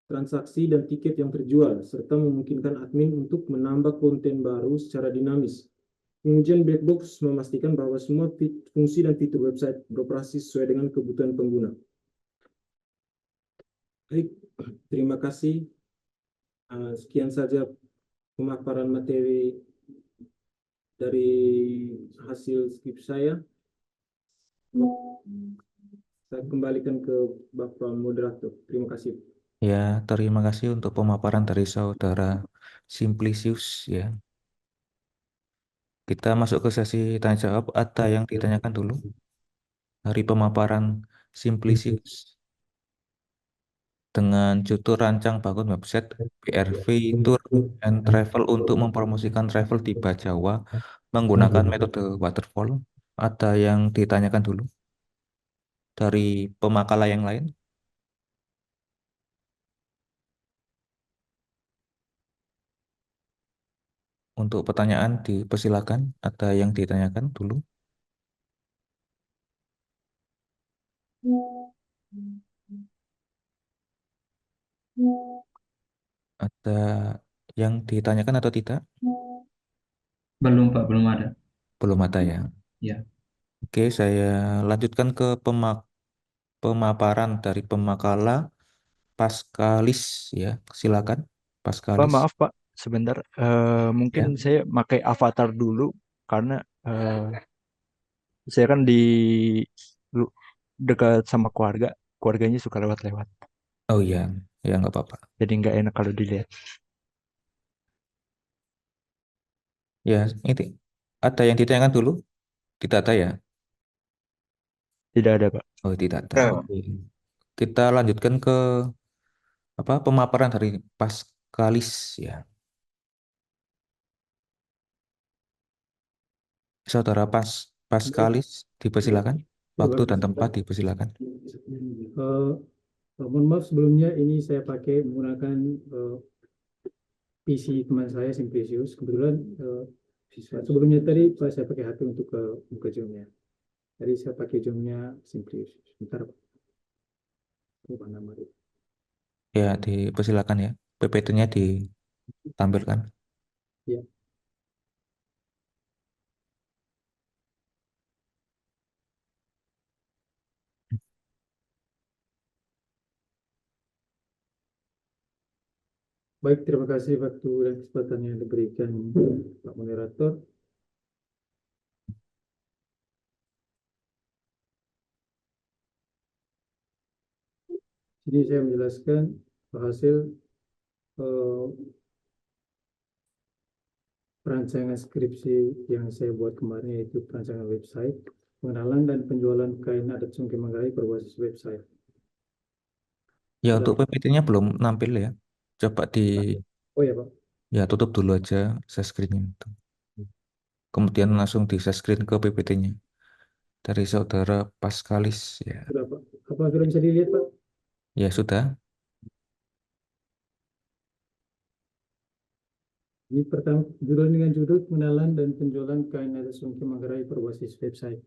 transaksi, dan tiket yang terjual, serta memungkinkan admin untuk menambah konten baru secara dinamis. Pengujian black box memastikan bahwa semua fungsi dan fitur website beroperasi sesuai dengan kebutuhan pengguna. Baik, terima kasih. Sekian saja pemaparan materi dari hasil skrip saya. Saya kembalikan ke Bapak Moderator. Terima kasih. Ya, terima kasih untuk pemaparan dari saudara Simplicius ya. Kita masuk ke sesi tanya jawab. Ada yang ditanyakan dulu dari pemaparan Simplicius dengan judul rancang bangun website BRV Tour and Travel untuk mempromosikan travel di Jawa menggunakan metode waterfall. Ada yang ditanyakan dulu dari pemakalah yang lain? Untuk pertanyaan dipersilakan. Ada yang ditanyakan dulu? Ada yang ditanyakan atau tidak? Belum, Pak, belum ada. Belum ada ya. Ya. Oke, saya lanjutkan ke pemaparan dari pemakalah Pascalis ya. Silakan Pak, Pascalis maaf Pak, sebentar. Mungkin ya. saya pakai avatar dulu karena saya kan di lu- dekat sama keluarga, keluarganya suka lewat-lewat. Oh iya, ya nggak apa-apa. Jadi nggak enak kalau dilihat. Ya, ini ada yang ditanyakan dulu? Tidak ada ya? Tidak ada Pak. Oh, tidak ada. Oke. Kita lanjutkan ke pemaparan dari Pascalis ya. Saudara Pascalis, dipersilakan. Waktu dan tempat dipersilakan. Mohon maaf sebelumnya ini saya pakai menggunakan PC teman saya Simplicius. Kebetulan sebelumnya tadi saya pakai HP untuk buka Zoom-nya. Tadi saya pakai Zoom-nya Simplicius. Sebentar, Pak. Lupa nama dia. Ya, dipersilakan ya. PPT-nya ditampilkan. Ya. Baik, terima kasih waktu dan kesempatan yang diberikan Pak Moderator. Ini saya menjelaskan hasil perancangan skripsi yang saya buat kemarin, yaitu perancangan website, pengenalan dan penjualan kain adat Sungke Manggarai berbasis website. Ya, untuk PPT-nya belum nampil ya. Coba Oh ya Pak, ya tutup dulu aja share screen-nya itu. Kemudian langsung di share screen ke PPT-nya dari saudara Pascalis ya. sudah Pak. Apa sudah bisa dilihat Pak? Ya sudah. Ini pertama judul dengan judul pengenalan dan penjualan kain adat Sungke Manggarai berbasis website.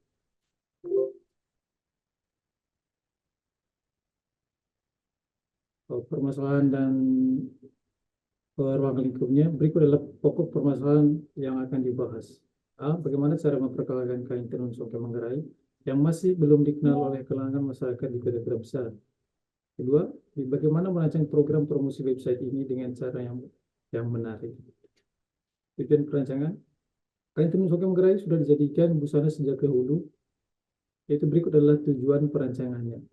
Permasalahan dan ruang lingkupnya. Berikut adalah pokok permasalahan yang akan dibahas. A. Bagaimana cara memperkenalkan kain tenun Songke Manggarai yang masih belum dikenal oleh kalangan masyarakat di kota-kota besar. Kedua, bagaimana merancang program promosi website ini dengan cara yang menarik. Tujuan perancangan, kain tenun Songke Manggarai sudah dijadikan busana sejak dahulu, yaitu berikut adalah tujuan perancangannya.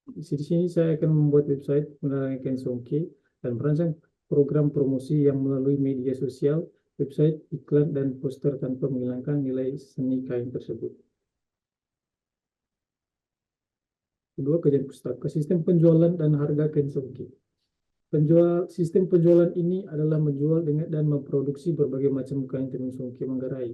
Di sini saya akan membuat website mengenai kain Songke dan merancang program promosi yang melalui media sosial, website, iklan, dan poster tanpa menghilangkan nilai seni kain tersebut. Kedua, kajian pustaka, sistem penjualan dan harga kain Songke. Sistem penjualan ini adalah menjual dan memproduksi berbagai macam kain tenun Songke Manggarai.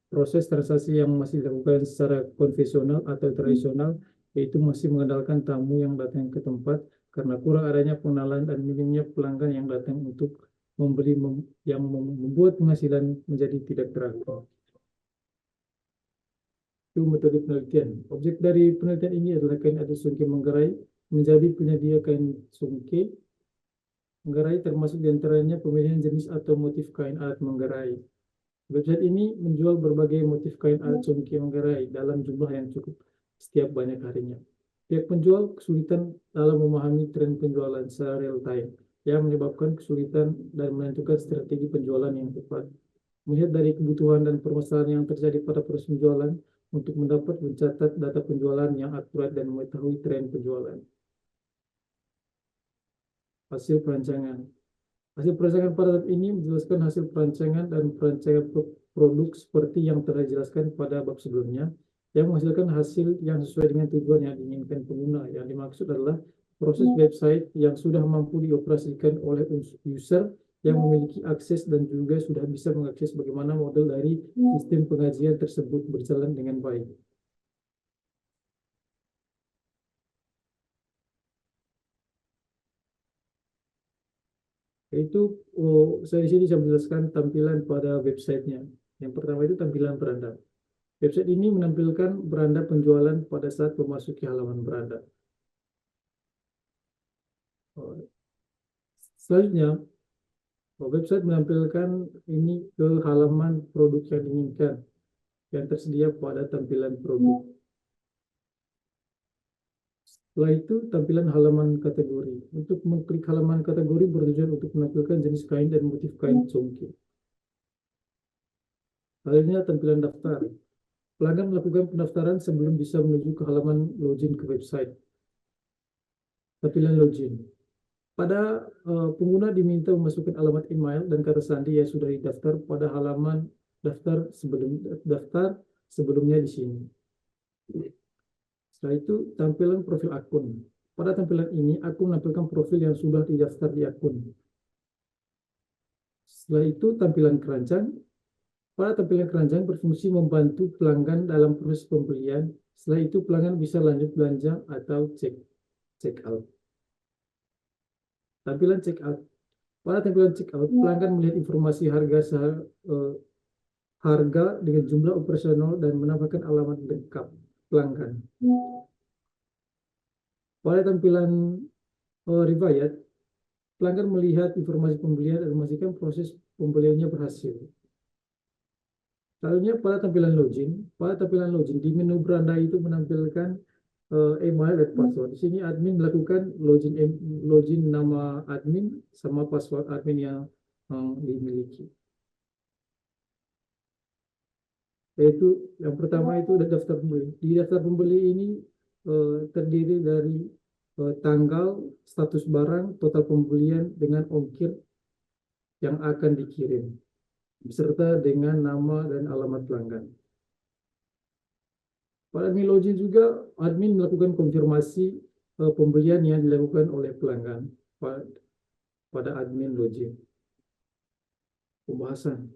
Proses transaksi yang masih dilakukan secara konvensional atau tradisional, yaitu masih mengandalkan tamu yang datang ke tempat karena kurang adanya pengenalan dan minimnya pelanggan yang datang untuk membeli, yang membuat penghasilan menjadi tidak teratur. Itu metode penelitian. Objek dari penelitian ini adalah kain adat Songke Manggarai menjadi penyedia kain Songke Manggarai, termasuk diantaranya pemilihan jenis atau motif kain adat Manggarai. Website ini menjual berbagai motif kain adat Songke Manggarai dalam jumlah yang cukup setiap banyak harinya. Pihak penjual kesulitan dalam memahami tren penjualan secara real time, yang menyebabkan kesulitan dan menentukan strategi penjualan yang tepat. Melihat dari kebutuhan dan permasalahan yang terjadi pada proses penjualan, untuk mendapat mencatat data penjualan yang akurat dan mengetahui tren penjualan. Hasil perancangan. Hasil perancangan pada tahap ini menjelaskan hasil perancangan dan perancangan produk seperti yang telah dijelaskan pada bab sebelumnya, yang menghasilkan hasil yang sesuai dengan tujuan yang diinginkan pengguna. Yang dimaksud adalah proses website yang sudah mampu dioperasikan oleh user yang memiliki akses dan juga sudah bisa mengakses bagaimana model dari sistem pengajian tersebut berjalan dengan baik. Itu saya di sini bisa menjelaskan tampilan pada websitenya. Yang pertama itu tampilan beranda. Website ini menampilkan beranda penjualan pada saat memasuki halaman beranda. Selanjutnya, website menampilkan ini ke halaman produk yang diinginkan yang tersedia pada tampilan produk. Setelah itu, tampilan halaman kategori. Untuk mengklik halaman kategori bertujuan untuk menampilkan jenis kain dan motif kain congkir. Selanjutnya, tampilan daftar. Pelanggan melakukan pendaftaran sebelum bisa menuju ke halaman login ke website. Tampilan login. Pada pengguna diminta memasukkan alamat email dan kata sandi yang sudah didaftar pada halaman daftar sebelumnya di sini. Setelah itu, tampilan profil akun. Pada tampilan ini, akun menampilkan profil yang sudah didaftar di akun. Setelah itu, tampilan keranjang. Pada tampilan keranjang berfungsi membantu pelanggan dalam proses pembelian. Setelah itu, pelanggan bisa lanjut belanja atau check out. Tampilan check out. Pada tampilan check out, pelanggan melihat informasi harga dengan jumlah operasional dan menambahkan alamat lengkap pelanggan. Pada tampilan riwayat, pelanggan melihat informasi pembelian dan memastikan proses pembeliannya berhasil. Selanjutnya pada tampilan login. Pada tampilan login di menu beranda itu menampilkan email dan password. Di sini admin melakukan login nama admin sama password admin yang dimiliki. Yaitu yang pertama itu daftar pembeli. Di daftar pembeli ini terdiri dari tanggal, status barang, total pembelian dengan ongkir yang akan dikirim, beserta dengan nama dan alamat pelanggan. Pada admin login juga, admin melakukan konfirmasi pembelian yang dilakukan oleh pelanggan pada admin login. Pembahasan.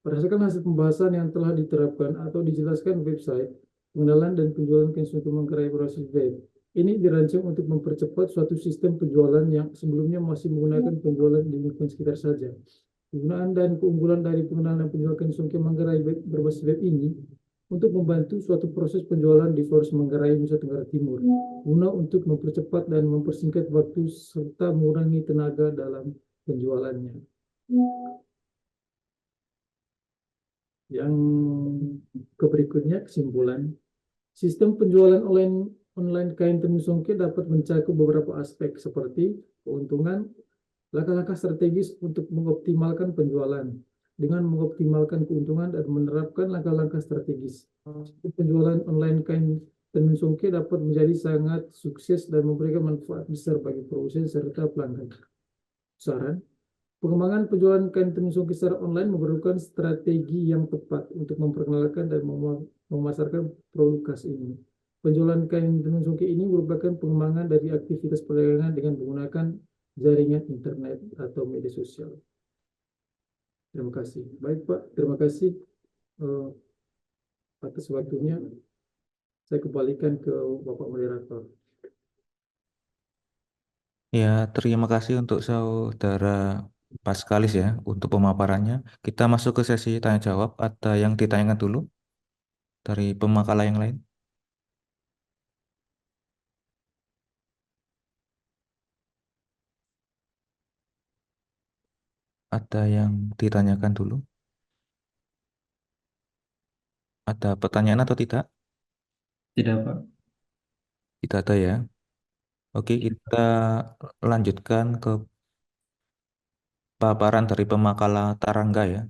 Berdasarkan hasil pembahasan yang telah diterapkan atau dijelaskan website, pengenalan dan penjualan konsumen menggerai proses web. Ini dirancang untuk mempercepat suatu sistem penjualan yang sebelumnya masih menggunakan penjualan di lingkungan sekitar saja. Penggunaan dan keunggulan dari pengenalan dan penjualan konsumen menggerai web berbasis web ini untuk membantu suatu proses penjualan di Forest Manggarai, Nusa Tenggara Timur, guna untuk mempercepat dan mempersingkat waktu serta mengurangi tenaga dalam penjualannya. Yang berikutnya, kesimpulan. Sistem penjualan online kain tenun songke dapat mencakup beberapa aspek seperti keuntungan, langkah-langkah strategis untuk mengoptimalkan penjualan, dengan mengoptimalkan keuntungan dan menerapkan langkah-langkah strategis. Penjualan online kain tenun songke dapat menjadi sangat sukses dan memberikan manfaat besar bagi produsen serta pelanggan. Saran, pengembangan penjualan kain tenun songke secara online memerlukan strategi yang tepat untuk memperkenalkan dan memasarkan produk khas ini. Penjualan kain tenun songke ini merupakan pengembangan dari aktivitas perdagangan dengan menggunakan jaringan internet atau media sosial. Terima kasih. Baik Pak, terima kasih atas waktunya. Saya kembalikan ke Bapak Moderator. Ya, terima kasih untuk saudara Paskalis ya untuk pemaparannya. Kita masuk ke sesi tanya jawab. Ada yang ditanyakan dulu dari pemakala yang lain? Ada yang ditanyakan dulu? Ada pertanyaan atau tidak? Tidak, Pak. Tidak ada ya. Oke, kita lanjutkan ke paparan dari pemakala Tarangga ya.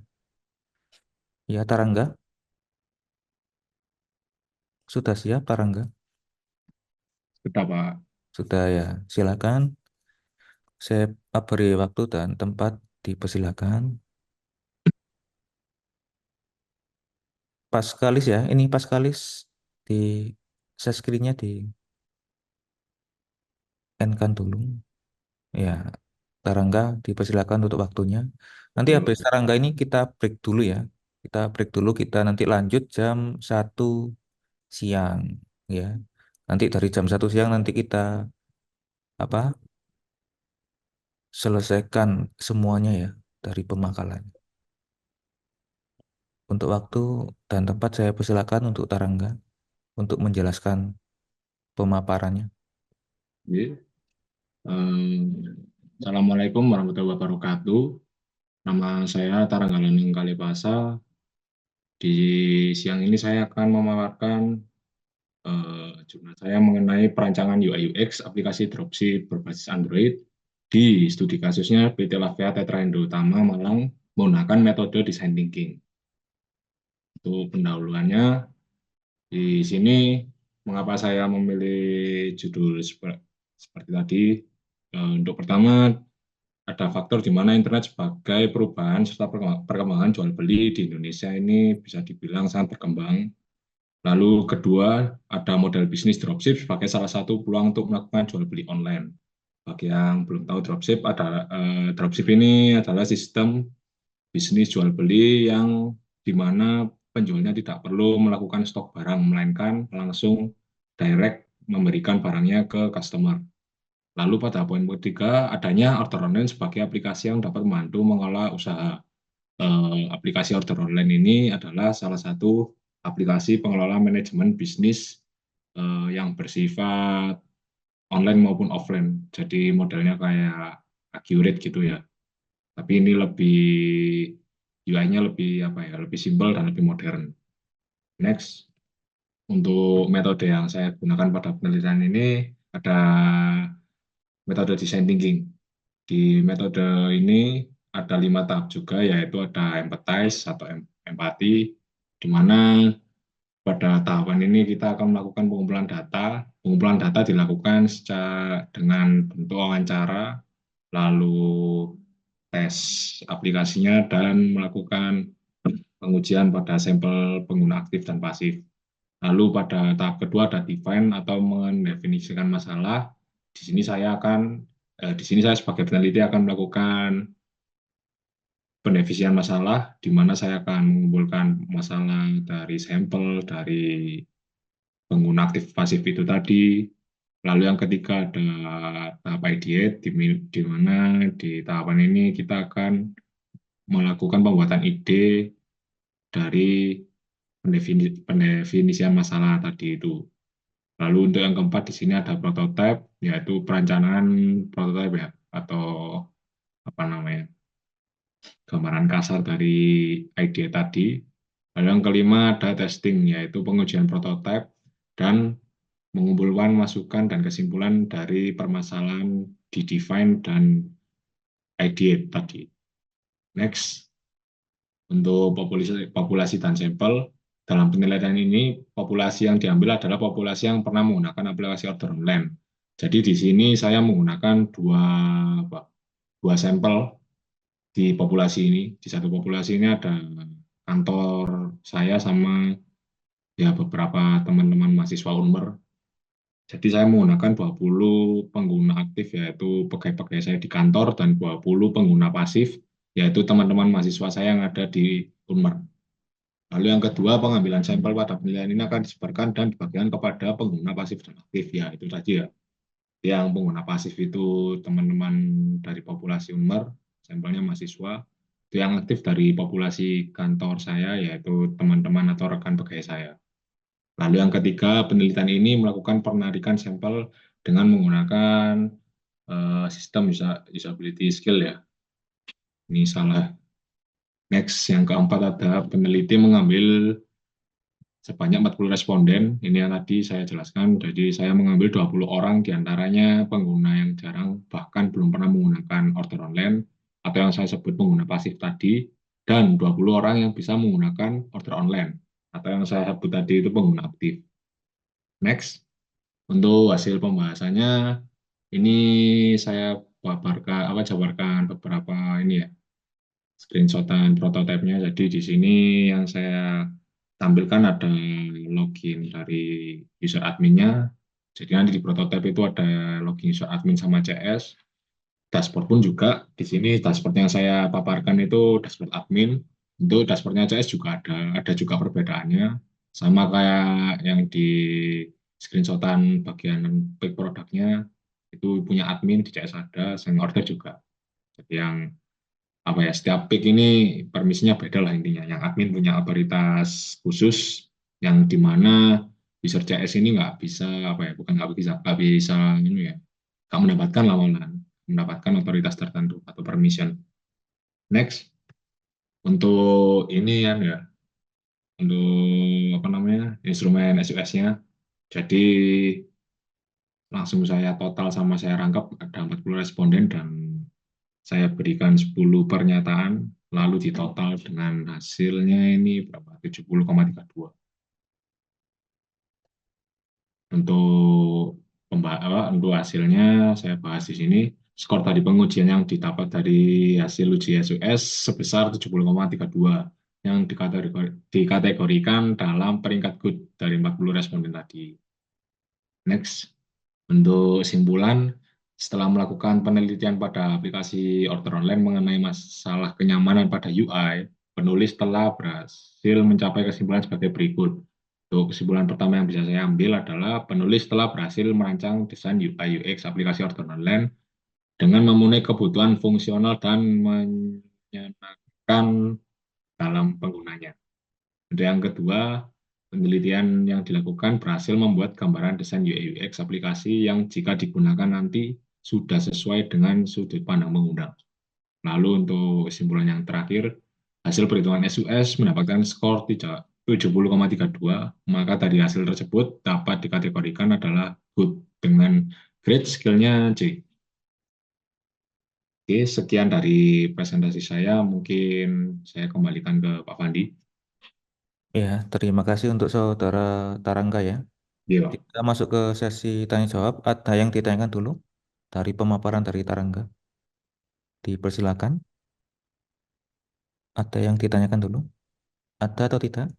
Ya, Tarangga. Sudah siap Tarangga? Sudah, Pak. Sudah ya. Silakan. Saya beri waktu dan tempat, dipersilakan. Pascalis ya. Ini Pascalis di share screen-nya di end-kan dulu. Ya, Tarangga dipersilakan untuk waktunya. Nanti habis Oke. Tarangga ini kita break dulu ya. Kita break dulu, kita nanti lanjut jam 1 siang ya. Nanti dari jam 1 siang nanti kita apa? Selesaikan semuanya ya dari pemakalan. Untuk waktu dan tempat saya persilakan untuk Tarangga untuk menjelaskan pemaparannya. Oke. Assalamualaikum warahmatullahi wabarakatuh. Nama saya Taranggalaneng Kalipasa. Di siang ini saya akan memaparkan jurnal saya mengenai perancangan UI UX aplikasi dropship berbasis Android di studi kasusnya PT Lavea Tetra Indo Utama Malang menggunakan metode design thinking. Untuk pendahuluannya, di sini mengapa saya memilih judul seperti tadi. Untuk pertama, ada faktor di mana internet sebagai perubahan serta perkembangan jual beli di Indonesia ini bisa dibilang sangat berkembang. Lalu kedua, ada model bisnis dropship sebagai salah satu peluang untuk melakukan jual beli online. Bagi yang belum tahu dropship ini adalah sistem bisnis jual beli yang di mana penjualnya tidak perlu melakukan stok barang, melainkan langsung direct memberikan barangnya ke customer. Lalu pada poin ketiga, adanya order online sebagai aplikasi yang dapat membantu mengelola usaha. Aplikasi order online ini adalah salah satu aplikasi pengelola manajemen bisnis yang bersifat online maupun offline. Jadi modelnya kayak accurate gitu ya. Tapi ini lebih UI-nya lebih apa ya, lebih simpel dan lebih modern. Next, untuk metode yang saya gunakan pada penelitian ini ada metode design thinking. Di metode ini ada 5 tahap juga, yaitu ada empathize atau empati, di mana pada tahapan ini kita akan melakukan pengumpulan data. Pengumpulan data dilakukan dengan bentuk wawancara, lalu tes aplikasinya, dan melakukan pengujian pada sampel pengguna aktif dan pasif. Lalu pada tahap kedua ada define atau mendefinisikan masalah. Di sini saya sebagai peneliti akan melakukan pendefinisian masalah, di mana saya akan mengumpulkan masalah dari sampel, dari pengguna aktif pasif itu tadi. Lalu yang ketiga ada tahap ideate, di mana di tahapan ini kita akan melakukan pembuatan ide dari pendefinisian masalah tadi itu. Lalu untuk yang keempat di sini ada prototype, yaitu perencanaan prototype ya, atau apa namanya, gambaran kasar dari ide tadi. Lalu yang kelima ada testing, yaitu pengujian prototype dan mengumpulkan masukan dan kesimpulan dari permasalahan di define dan ide tadi. Next, untuk populasi dan sampel, dalam penelitian ini populasi yang diambil adalah populasi yang pernah menggunakan aplikasi order online. Jadi di sini saya menggunakan dua sampel di populasi ini. Di satu populasi ini ada kantor saya sama ya beberapa teman-teman mahasiswa Unmer. Jadi saya menggunakan 20 pengguna aktif, yaitu pegawai-pegawai saya di kantor, dan 20 pengguna pasif, yaitu teman-teman mahasiswa saya yang ada di Unmer. Lalu yang kedua, pengambilan sampel pada penilaian ini akan disebarkan dan dibagikan kepada pengguna pasif dan aktif. Ya, itu tadi ya. Yang pengguna pasif itu teman-teman dari populasi Unmer, sampelnya mahasiswa. Itu yang aktif dari populasi kantor saya, yaitu teman-teman atau rekan pegawai saya. Lalu yang ketiga, penelitian ini melakukan penarikan sampel dengan menggunakan sistem usability skill ya. Ini salah. Next, yang keempat ada peneliti mengambil sebanyak 40 responden. Ini yang tadi saya jelaskan. Jadi saya mengambil 20 orang, diantaranya pengguna yang jarang bahkan belum pernah menggunakan order online atau yang saya sebut pengguna pasif tadi, dan 20 orang yang bisa menggunakan order online atau yang saya sebut tadi itu pengguna aktif. Next, untuk hasil pembahasannya ini saya jabarkan beberapa ini ya, screenshotan prototipenya. Jadi di sini yang saya tampilkan ada login dari user adminnya. Jadi nanti di prototipe itu ada login user admin sama CS. Dashboard pun juga di sini dashboard yang saya paparkan itu dashboard admin. Untuk dashboardnya CS juga ada juga perbedaannya. Sama kayak yang di screenshotan bagian pack produknya itu punya admin, di CS ada, send order juga. Jadi yang apa ya, setiap pick ini permisinya beda lah intinya. Yang admin punya otoritas khusus yang dimana user CS ini nggak bisa apa ya, bukan nggak bisa ini ya, nggak mendapatkan lawanan, mendapatkan otoritas tertentu atau permission. Next, untuk ini ya, untuk apa namanya, instrumen SUS-nya. Jadi langsung saya total sama saya rangkap ada 40 responden dan saya berikan 10 pernyataan, lalu ditotal dengan hasilnya ini berapa? 70,32. Untuk untuk hasilnya saya bahas di sini. Skor tadi pengujian yang didapat dari hasil uji SUS sebesar 70,32 yang dikategorikan dalam peringkat good dari 40 responden tadi. Next, untuk simpulan, setelah melakukan penelitian pada aplikasi order online mengenai masalah kenyamanan pada UI, penulis telah berhasil mencapai kesimpulan sebagai berikut. Untuk kesimpulan pertama yang bisa saya ambil adalah penulis telah berhasil merancang desain UI UX aplikasi order online dengan memenuhi kebutuhan fungsional dan menyenangkan dalam penggunanya. Untuk yang kedua, penelitian yang dilakukan berhasil membuat gambaran desain UI UX aplikasi yang jika digunakan nanti sudah sesuai dengan sudut pandang pengguna. Lalu untuk kesimpulan yang terakhir, hasil perhitungan SUS mendapatkan skor 70,32, maka dari hasil tersebut dapat dikategorikan adalah good dengan grade skillnya C. Oke, sekian dari presentasi saya. Mungkin saya kembalikan ke Pak Fandi. Ya, terima kasih untuk Saudara Tarangga ya. Iya. Kita masuk ke sesi tanya jawab. Ada yang ditanyakan dulu dari pemaparan dari Tarangga? Dipersilakan. Ada yang ditanyakan dulu? Ada atau tidak?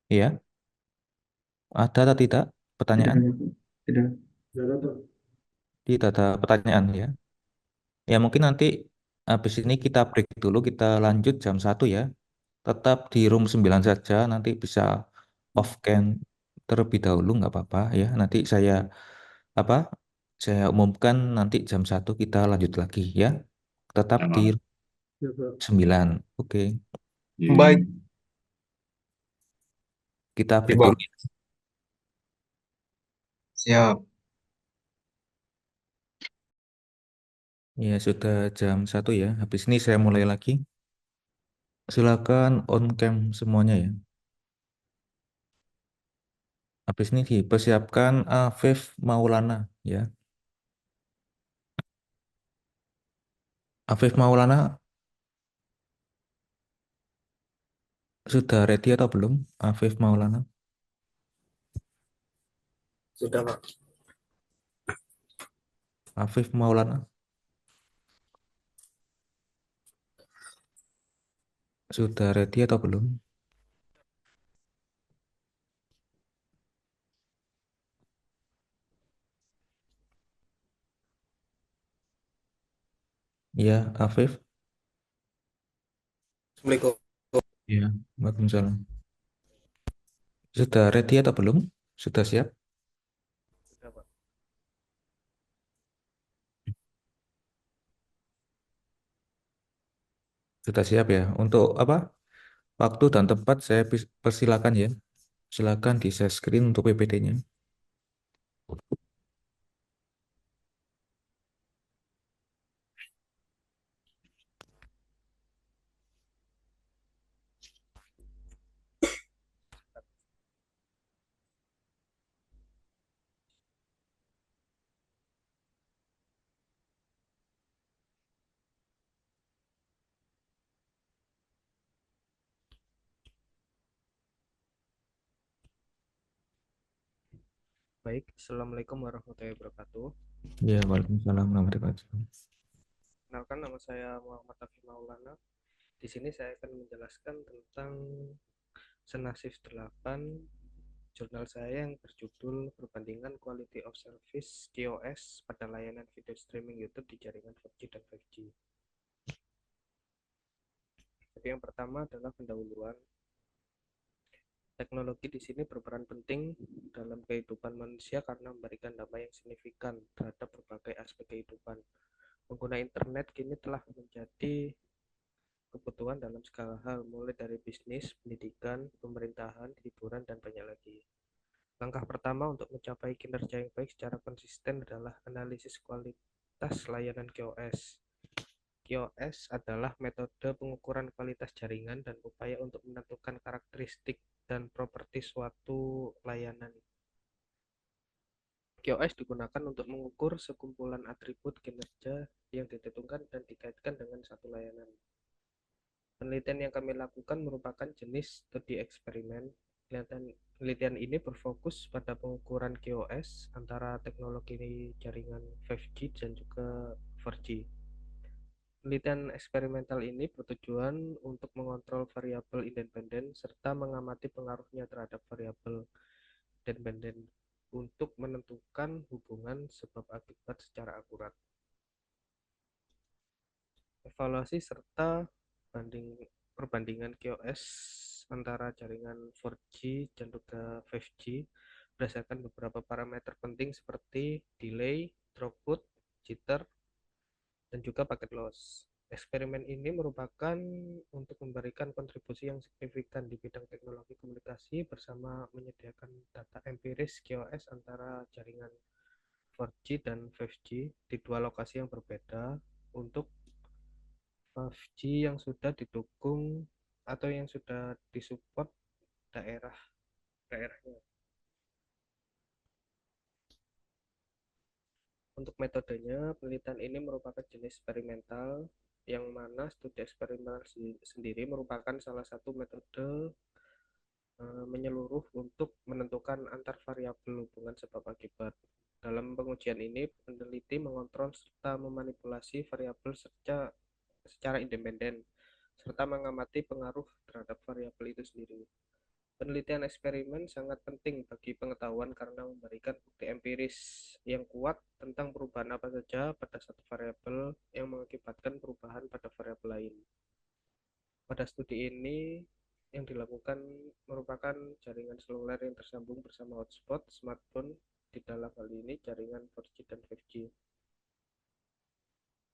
Iya. Ada atau tidak pertanyaan? Tidak. Tidak ada. Tidak ada pertanyaan ya. Ya mungkin nanti habis ini kita break dulu, kita lanjut jam 1 ya. Tetap di room 9 saja, nanti bisa off cam terlebih dahulu nggak apa-apa ya. Nanti apa? Saya umumkan nanti jam 1 kita lanjut lagi ya. Tetap di Ya, Pak. 9. Oke, Baik. kita break Pak. dulu. Siap. Ya sudah jam 1 ya. Habis ini saya mulai lagi. Silakan on cam semuanya ya. Habis ini dipersiapkan Afif Maulana ya. Afif Maulana sudah ready atau belum? Afif Maulana. Sudah, Pak. Afif Maulana sudah ready atau belum? Ya, Afif. Assalamualaikum. Ya, Waalaikumsalam. Sudah ready atau belum? Sudah siap? Sudah, Pak. Sudah siap ya. Untuk apa? Waktu dan tempat saya persilakan ya. Silakan di share screen untuk PPT-nya. Baik, Assalamualaikum warahmatullahi wabarakatuh. Ya, Waalaikumsalam warahmatullahi wabarakatuh. Perkenalkan, nama saya Muhammad Afi Maulana. Di sini saya akan menjelaskan tentang Senasif 8, jurnal saya yang berjudul Perbandingan Quality of Service QoS pada layanan video streaming YouTube di jaringan 4G dan 5G. Jadi yang pertama adalah pendahuluan. Teknologi di sini berperan penting dalam kehidupan manusia karena memberikan dampak yang signifikan terhadap berbagai aspek kehidupan. Pengguna internet kini telah menjadi kebutuhan dalam segala hal, mulai dari bisnis, pendidikan, pemerintahan, hiburan, dan banyak lagi. Langkah pertama untuk mencapai kinerja yang baik secara konsisten adalah analisis kualitas layanan QoS. QoS adalah metode pengukuran kualitas jaringan dan upaya untuk menentukan karakteristik dan properti suatu layanan. QoS digunakan untuk mengukur sekumpulan atribut kinerja yang ditentukan dan dikaitkan dengan satu layanan. Penelitian yang kami lakukan merupakan jenis studi eksperimen. Penelitian ini berfokus pada pengukuran QoS antara teknologi jaringan 5G dan juga 4G. Penelitian eksperimental ini bertujuan untuk mengontrol variabel independen serta mengamati pengaruhnya terhadap variabel dependen untuk menentukan hubungan sebab akibat secara akurat. Evaluasi serta perbandingan QoS antara jaringan 4G dan juga 5G berdasarkan beberapa parameter penting seperti delay, throughput, jitter, dan juga packet loss. Eksperimen ini merupakan untuk memberikan kontribusi yang signifikan di bidang teknologi komunikasi bersama menyediakan data empiris QoS antara jaringan 4G dan 5G di dua lokasi yang berbeda untuk 5G yang sudah didukung atau yang sudah disupport daerahnya. Untuk metodenya, penelitian ini merupakan jenis eksperimental yang mana studi eksperimental sendiri merupakan salah satu metode menyeluruh untuk menentukan antar variabel hubungan sebab akibat. Dalam pengujian ini, peneliti mengontrol serta memanipulasi variabel secara independen, serta mengamati pengaruh terhadap variabel itu sendiri. Penelitian eksperimen sangat penting bagi pengetahuan karena memberikan bukti empiris yang kuat tentang perubahan apa saja pada satu variabel yang mengakibatkan perubahan pada variabel lain. Pada studi ini yang dilakukan merupakan jaringan seluler yang tersambung bersama hotspot smartphone, di dalam hal ini jaringan 4G dan 5G.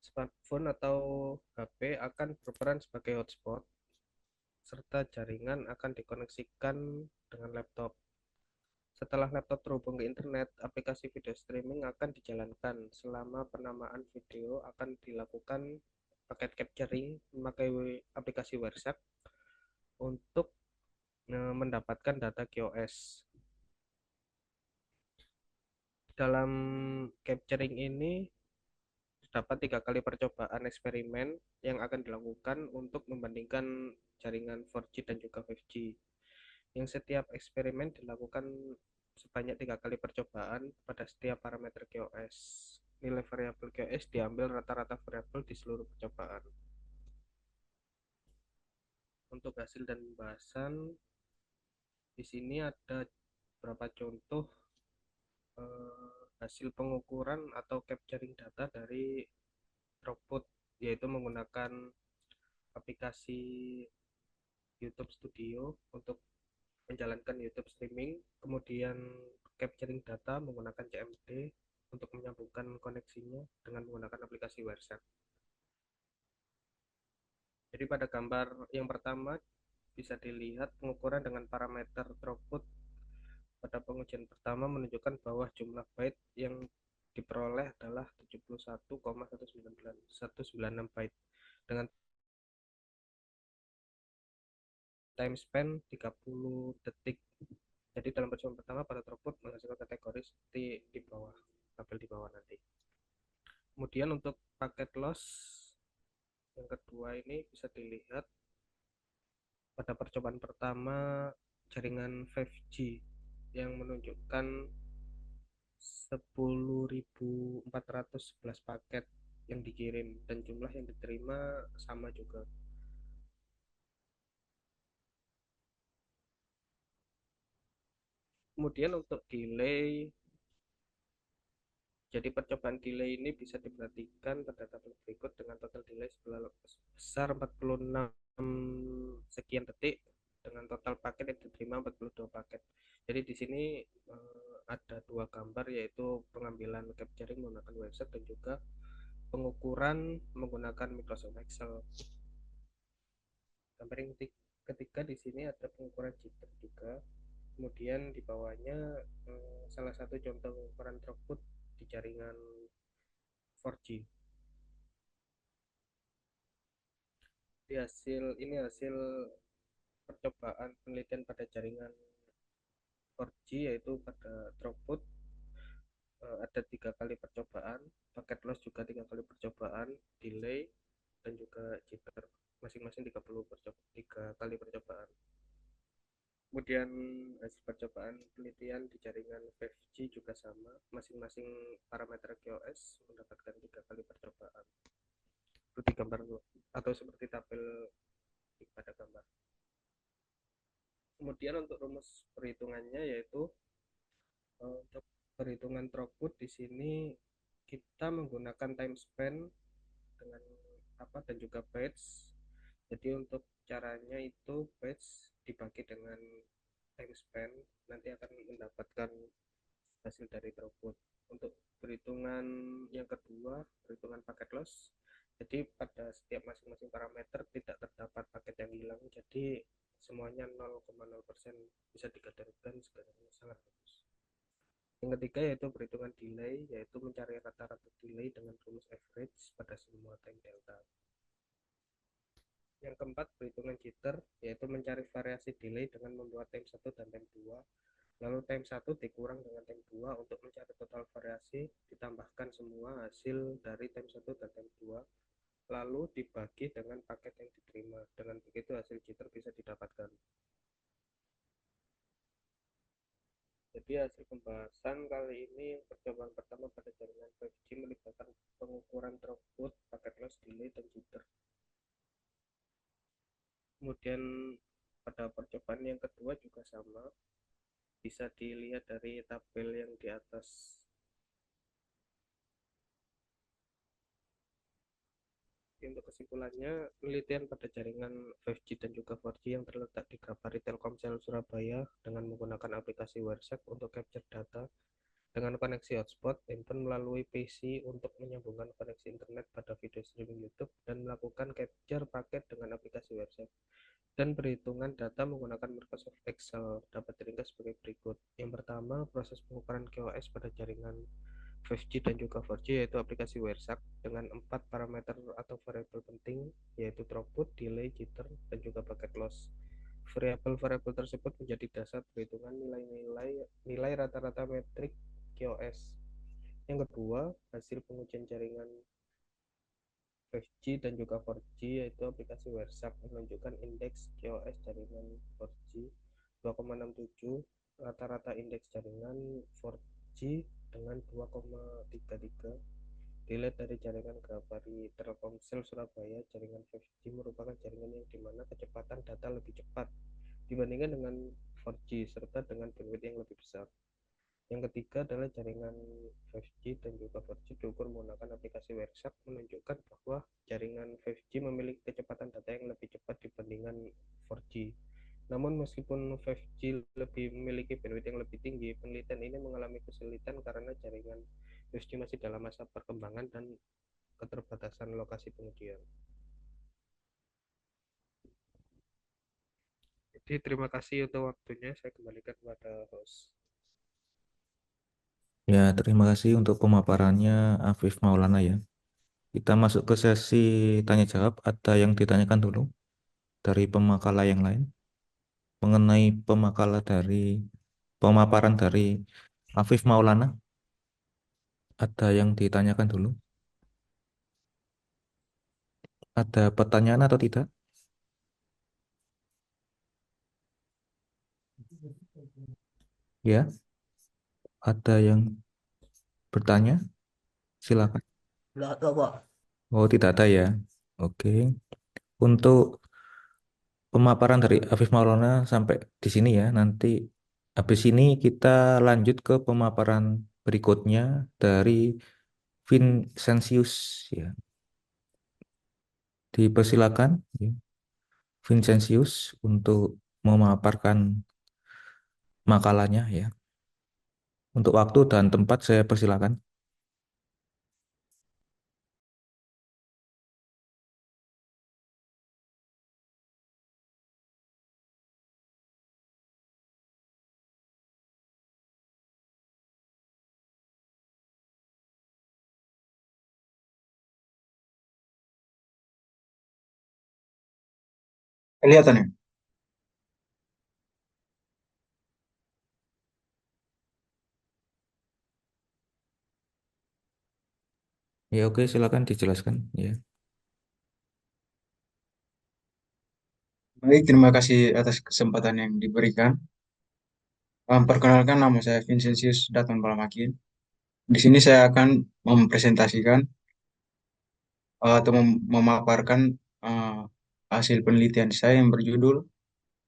Smartphone atau HP akan berperan sebagai hotspot, serta jaringan akan dikoneksikan dengan laptop. Setelah laptop terhubung ke internet, aplikasi video streaming akan dijalankan. Selama penamaan video akan dilakukan paket capturing memakai aplikasi Wireshark untuk mendapatkan data QoS. Dalam capturing ini terdapat 3 kali percobaan eksperimen yang akan dilakukan untuk membandingkan jaringan 4G dan juga 5G. Yang setiap eksperimen dilakukan sebanyak 3 kali percobaan pada setiap parameter QoS. Nilai variabel QoS diambil rata-rata variabel di seluruh percobaan. Untuk hasil dan pembahasan, di sini ada beberapa contoh hasil pengukuran atau capturing data dari throughput, yaitu menggunakan aplikasi YouTube Studio untuk menjalankan YouTube streaming, kemudian capturing data menggunakan CMD untuk menyambungkan koneksinya dengan menggunakan aplikasi Wireshark. Jadi pada gambar yang pertama bisa dilihat pengukuran dengan parameter throughput pada pengujian pertama menunjukkan bahwa jumlah byte yang diperoleh adalah 71,196 byte dengan time span 30 detik. Jadi dalam percobaan pertama pada throughput menghasilkan kategori seperti di bawah, tabel di bawah nanti. Kemudian untuk paket loss yang kedua ini bisa dilihat pada percobaan pertama jaringan 5G yang menunjukkan 10.411 paket yang dikirim dan jumlah yang diterima sama juga. Kemudian untuk delay, jadi percobaan delay ini bisa diperhatikan pada tabel berikut dengan total delay sebesar 46 sekian detik dengan total paket yang diterima 42 paket. Jadi di sini ada dua gambar, yaitu pengambilan capturing menggunakan website dan juga pengukuran menggunakan Microsoft Excel. Gambar yang ketiga di sini ada pengukuran jitter juga. Kemudian di bawahnya salah satu contoh pengukuran throughput di jaringan 4G. Ini hasil percobaan penelitian pada jaringan 4G, yaitu pada throughput ada 3 kali percobaan, paket loss juga 3 kali percobaan, delay dan juga jitter masing-masing 3 kali percobaan. Kemudian hasil percobaan penelitian di jaringan 5G juga sama, masing-masing parameter QoS mendapatkan 3 kali percobaan. Seperti gambar atau seperti tabel pada gambar. Kemudian untuk rumus perhitungannya, yaitu untuk perhitungan throughput di sini kita menggunakan time span dengan dan juga batch. Jadi untuk caranya itu batch dibagi dengan time span, nanti akan mendapatkan hasil dari throughput. Untuk perhitungan yang kedua, perhitungan paket loss, jadi pada setiap masing-masing parameter tidak terdapat paket yang hilang, jadi semuanya 0,0%, bisa dikategorikan sebenarnya sangat bagus. Yang ketiga yaitu perhitungan delay, yaitu mencari rata-rata delay dengan rumus average pada semua time delta. Yang keempat, perhitungan jitter, yaitu mencari variasi delay dengan membuat time 1 dan time 2, lalu time 1 dikurang dengan time 2 untuk mencari total variasi, ditambahkan semua hasil dari time 1 dan time 2, lalu dibagi dengan paket yang diterima. Dengan begitu hasil jitter bisa didapatkan. Jadi hasil pembahasan kali ini, percobaan pertama pada jaringan 5G melibatkan pengukuran throughput, paket loss, delay, dan jitter. Kemudian pada percobaan yang kedua juga sama, bisa dilihat dari tabel yang di atas. Untuk kesimpulannya, penelitian pada jaringan 5G dan juga 4G yang terletak di Grapari Telkomsel Surabaya dengan menggunakan aplikasi WireShark untuk capture data dengan koneksi hotspot, handphone melalui PC untuk menyambungkan koneksi internet pada video streaming YouTube, dan melakukan capture paket dengan aplikasi WireShark, dan perhitungan data menggunakan Microsoft Excel dapat diringkas sebagai berikut. Yang pertama, proses pengukuran QoS pada jaringan 5G dan juga 4G, yaitu aplikasi WireShark dengan 4 parameter atau variabel penting, yaitu throughput, delay, jitter, dan juga paket loss. Variabel-variabel tersebut menjadi dasar perhitungan nilai rata-rata metrik QoS. Yang kedua, hasil pengujian jaringan 5G dan juga 4G, yaitu aplikasi WireShark menunjukkan indeks QoS jaringan 4G 2,67, rata-rata indeks jaringan 4G dengan 2,33. Dilihat dari jaringan Grapari Telkomsel Surabaya, jaringan 5G merupakan jaringan yang dimana kecepatan data lebih cepat dibandingkan dengan 4G serta dengan bandwidth yang lebih besar. Yang ketiga adalah jaringan 5G dan juga 4G diukur menggunakan aplikasi WireShark menunjukkan bahwa jaringan 5G memiliki kecepatan data yang lebih cepat dibandingkan 4G. Namun meskipun 5G memiliki bandwidth yang lebih tinggi, penelitian ini mengalami kesulitan karena jaringan 5G masih dalam masa perkembangan dan keterbatasan lokasi pengujian. Jadi terima kasih untuk waktunya, saya kembalikan kepada host. Ya, terima kasih untuk pemaparannya Afif Maulana ya. Kita masuk ke sesi tanya jawab. Ada yang ditanyakan dulu dari pemakala yang lain mengenai pemaparan dari Afif Maulana. Ada yang ditanyakan dulu? Ada pertanyaan atau tidak? Ya, ada yang bertanya? Silakan. Oh, tidak ada ya. Oke. Untuk pemaparan dari Afif Maulana sampai di sini ya. Nanti habis ini kita lanjut ke pemaparan berikutnya dari Vincentius ya. Dipersilakan ya, Vincentius untuk memaparkan makalahnya ya. Untuk waktu dan tempat saya persilakan. Kelihatan ya? Ya oke, silakan dijelaskan ya. Baik, terima kasih atas kesempatan yang diberikan. Perkenalkan, nama saya Vincentius Daton Balamakin. Di sini saya akan mempresentasikan atau memaparkan eh, hasil penelitian saya yang berjudul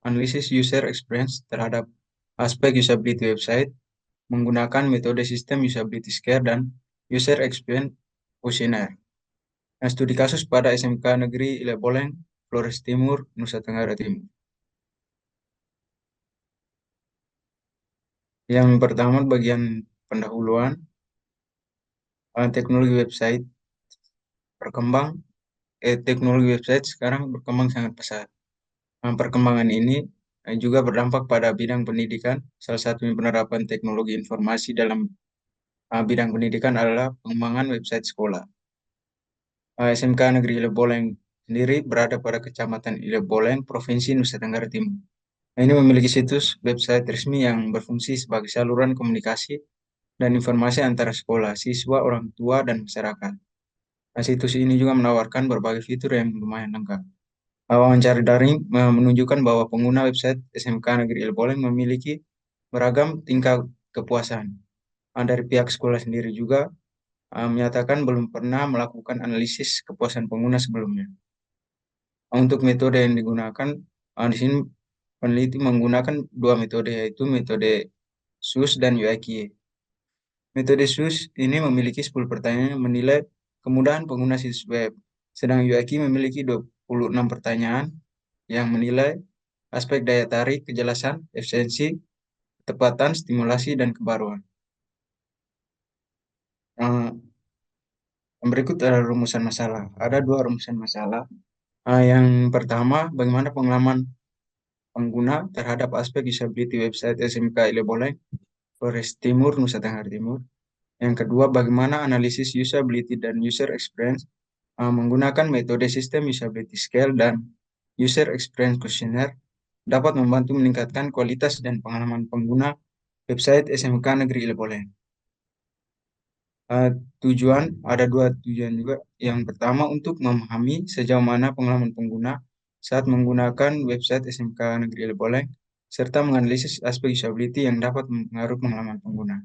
Analisis User Experience terhadap aspek usability website menggunakan metode sistem usability scale dan user experience questionnaire. Nah, studi kasus pada SMK Negeri Ileboleng, Flores Timur, Nusa Tenggara Timur. Yang pertama bagian pendahuluan, teknologi website berkembang. Teknologi website sekarang berkembang sangat pesat. Perkembangan ini juga berdampak pada bidang pendidikan. Salah satunya penerapan teknologi informasi dalam bidang pendidikan adalah pengembangan website sekolah. SMK Negeri Ileboleng sendiri berada pada Kecamatan Ileboleng, Provinsi Nusa Tenggara Timur. Nah, ini memiliki situs website resmi yang berfungsi sebagai saluran komunikasi dan informasi antara sekolah, siswa, orang tua, dan masyarakat. Nah, situs ini juga menawarkan berbagai fitur yang lumayan lengkap. Wawancara daring menunjukkan bahwa pengguna website SMK Negeri Ileboleng memiliki beragam tingkat kepuasan. Dari pihak sekolah sendiri juga menyatakan belum pernah melakukan analisis kepuasan pengguna sebelumnya. Untuk metode yang digunakan, di sini peneliti menggunakan dua metode, yaitu metode SUS dan UIKI. Metode SUS ini memiliki 10 pertanyaan yang menilai kemudahan pengguna situs web, sedang UIKI memiliki 26 pertanyaan yang menilai aspek daya tarik, kejelasan, efisiensi, ketepatan, stimulasi, dan kebaruan. Eh, Berikut adalah rumusan masalah. Ada dua rumusan masalah. Yang pertama, bagaimana pengalaman pengguna terhadap aspek usability website SMK Ileboleng, Flores Timur, Nusa Tenggara Timur. Yang kedua, bagaimana analisis usability dan user experience menggunakan metode sistem usability scale dan user experience questionnaire dapat membantu meningkatkan kualitas dan pengalaman pengguna website SMK Negeri Ileboleng. Eh, ada dua tujuan juga. Yang pertama untuk memahami sejauh mana pengalaman pengguna saat menggunakan website SMK Negeri Ileboleng, serta menganalisis aspek usability yang dapat mempengaruhi pengalaman pengguna.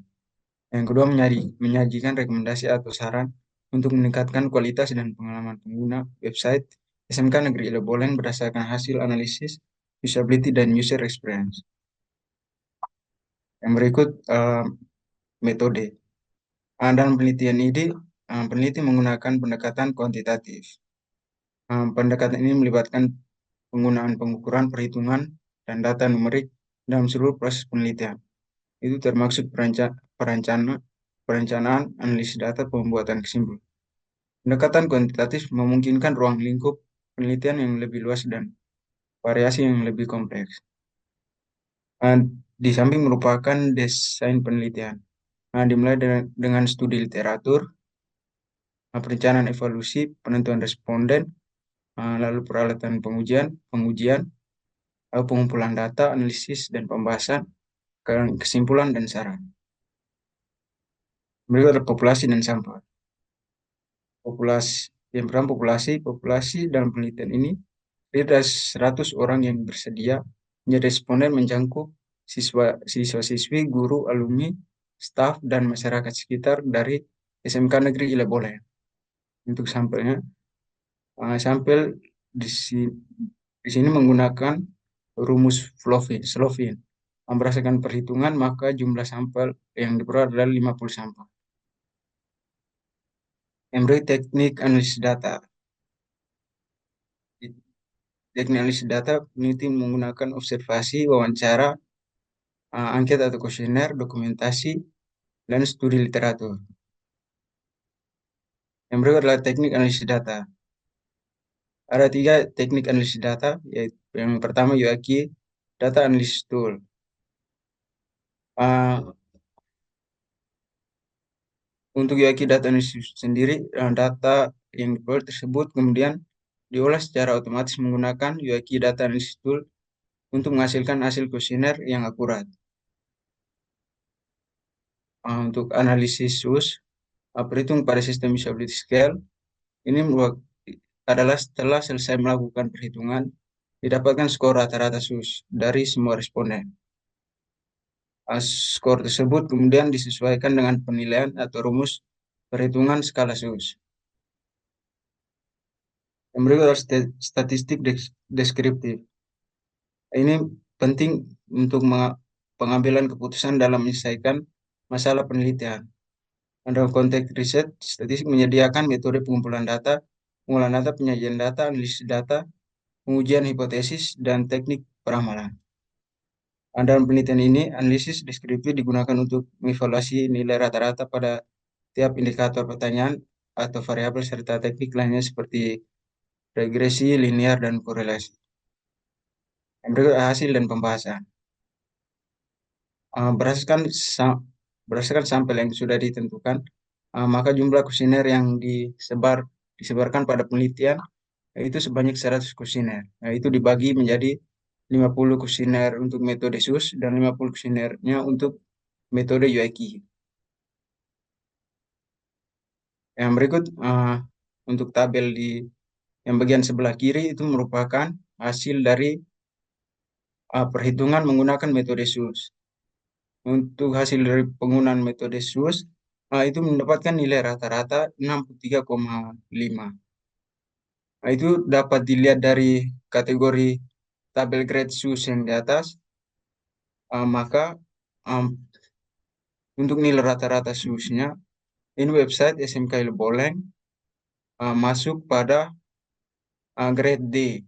Yang kedua, menyajikan rekomendasi atau saran untuk meningkatkan kualitas dan pengalaman pengguna website SMK Negeri Ileboleng berdasarkan hasil analisis usability dan user experience. Yang berikut metode. Dalam penelitian ini, peneliti menggunakan pendekatan kuantitatif. Pendekatan ini melibatkan penggunaan pengukuran perhitungan dan data numerik dalam seluruh proses penelitian. Itu termasuk perencanaan, analisis data, pembuatan kesimpulan. Pendekatan kuantitatif memungkinkan ruang lingkup penelitian yang lebih luas dan variasi yang lebih kompleks. Di samping merupakan desain penelitian. Dimulai dengan studi literatur, perencanaan evaluasi, penentuan responden, lalu peralatan pengujian, lalu pengumpulan data, analisis, dan pembahasan, kesimpulan, dan saran. Berikut ada populasi dan sampel. Yang pertama populasi dalam penelitian ini ada 100 orang yang bersedia menjadi responden menjangkau siswa-siswi, guru, alumni, staf, dan masyarakat sekitar dari SMK Negeri Ileboleng. untuk sampelnya. Sampel di sini menggunakan rumus Slovin. Berdasarkan perhitungan, maka jumlah sampel yang diperoleh adalah 50 sampel. Yang berikut teknik analisis data. Teknik analisis data peneliti menggunakan observasi, wawancara, angket atau kuesioner, dokumentasi, dan studi literatur. Yang berikut adalah teknik analisis data. Ada 3 teknik analisis data, yaitu yang pertama UAQ, Data Analysis Tool. Untuk UAQ data analysis sendiri, data yang diperoleh tersebut kemudian diolah secara otomatis menggunakan UAQ data analysis tool untuk menghasilkan hasil kuesioner yang akurat. Untuk analisis SUS, perhitung pada sistem usability scale, ini adalah setelah selesai melakukan perhitungan, didapatkan skor rata-rata SUS dari semua responden. Skor tersebut kemudian disesuaikan dengan penilaian atau rumus perhitungan skala SUS. Yang berikut adalah statistik deskriptif. Ini penting untuk pengambilan keputusan dalam menyelesaikan masalah penelitian. Dalam konteks riset, statistik menyediakan metode pengumpulan data, pengolahan data, penyajian data, analisis data, pengujian hipotesis, dan teknik peramalan. Dalam penelitian ini, analisis deskriptif digunakan untuk mengevaluasi nilai rata-rata pada tiap indikator pertanyaan atau variabel serta teknik lainnya seperti regresi, linear, dan korelasi. Yang berikut hasil dan pembahasan. Berdasarkan sampel yang sudah ditentukan, maka jumlah kuesioner yang disebarkan pada penelitian itu sebanyak 100 kuesioner. Itu dibagi menjadi 50 kuesioner untuk metode SUS dan 50 kuesionernya untuk metode UIQ. Yang berikut untuk tabel di yang bagian sebelah kiri itu merupakan hasil dari perhitungan menggunakan metode SUS. Untuk hasil dari penggunaan metode SUS, itu mendapatkan nilai rata-rata 63,5. Itu dapat dilihat dari kategori tabel grade SUS yang di atas. Maka untuk nilai rata-rata SUS-nya, ini website SMK Leboleng masuk pada grade D.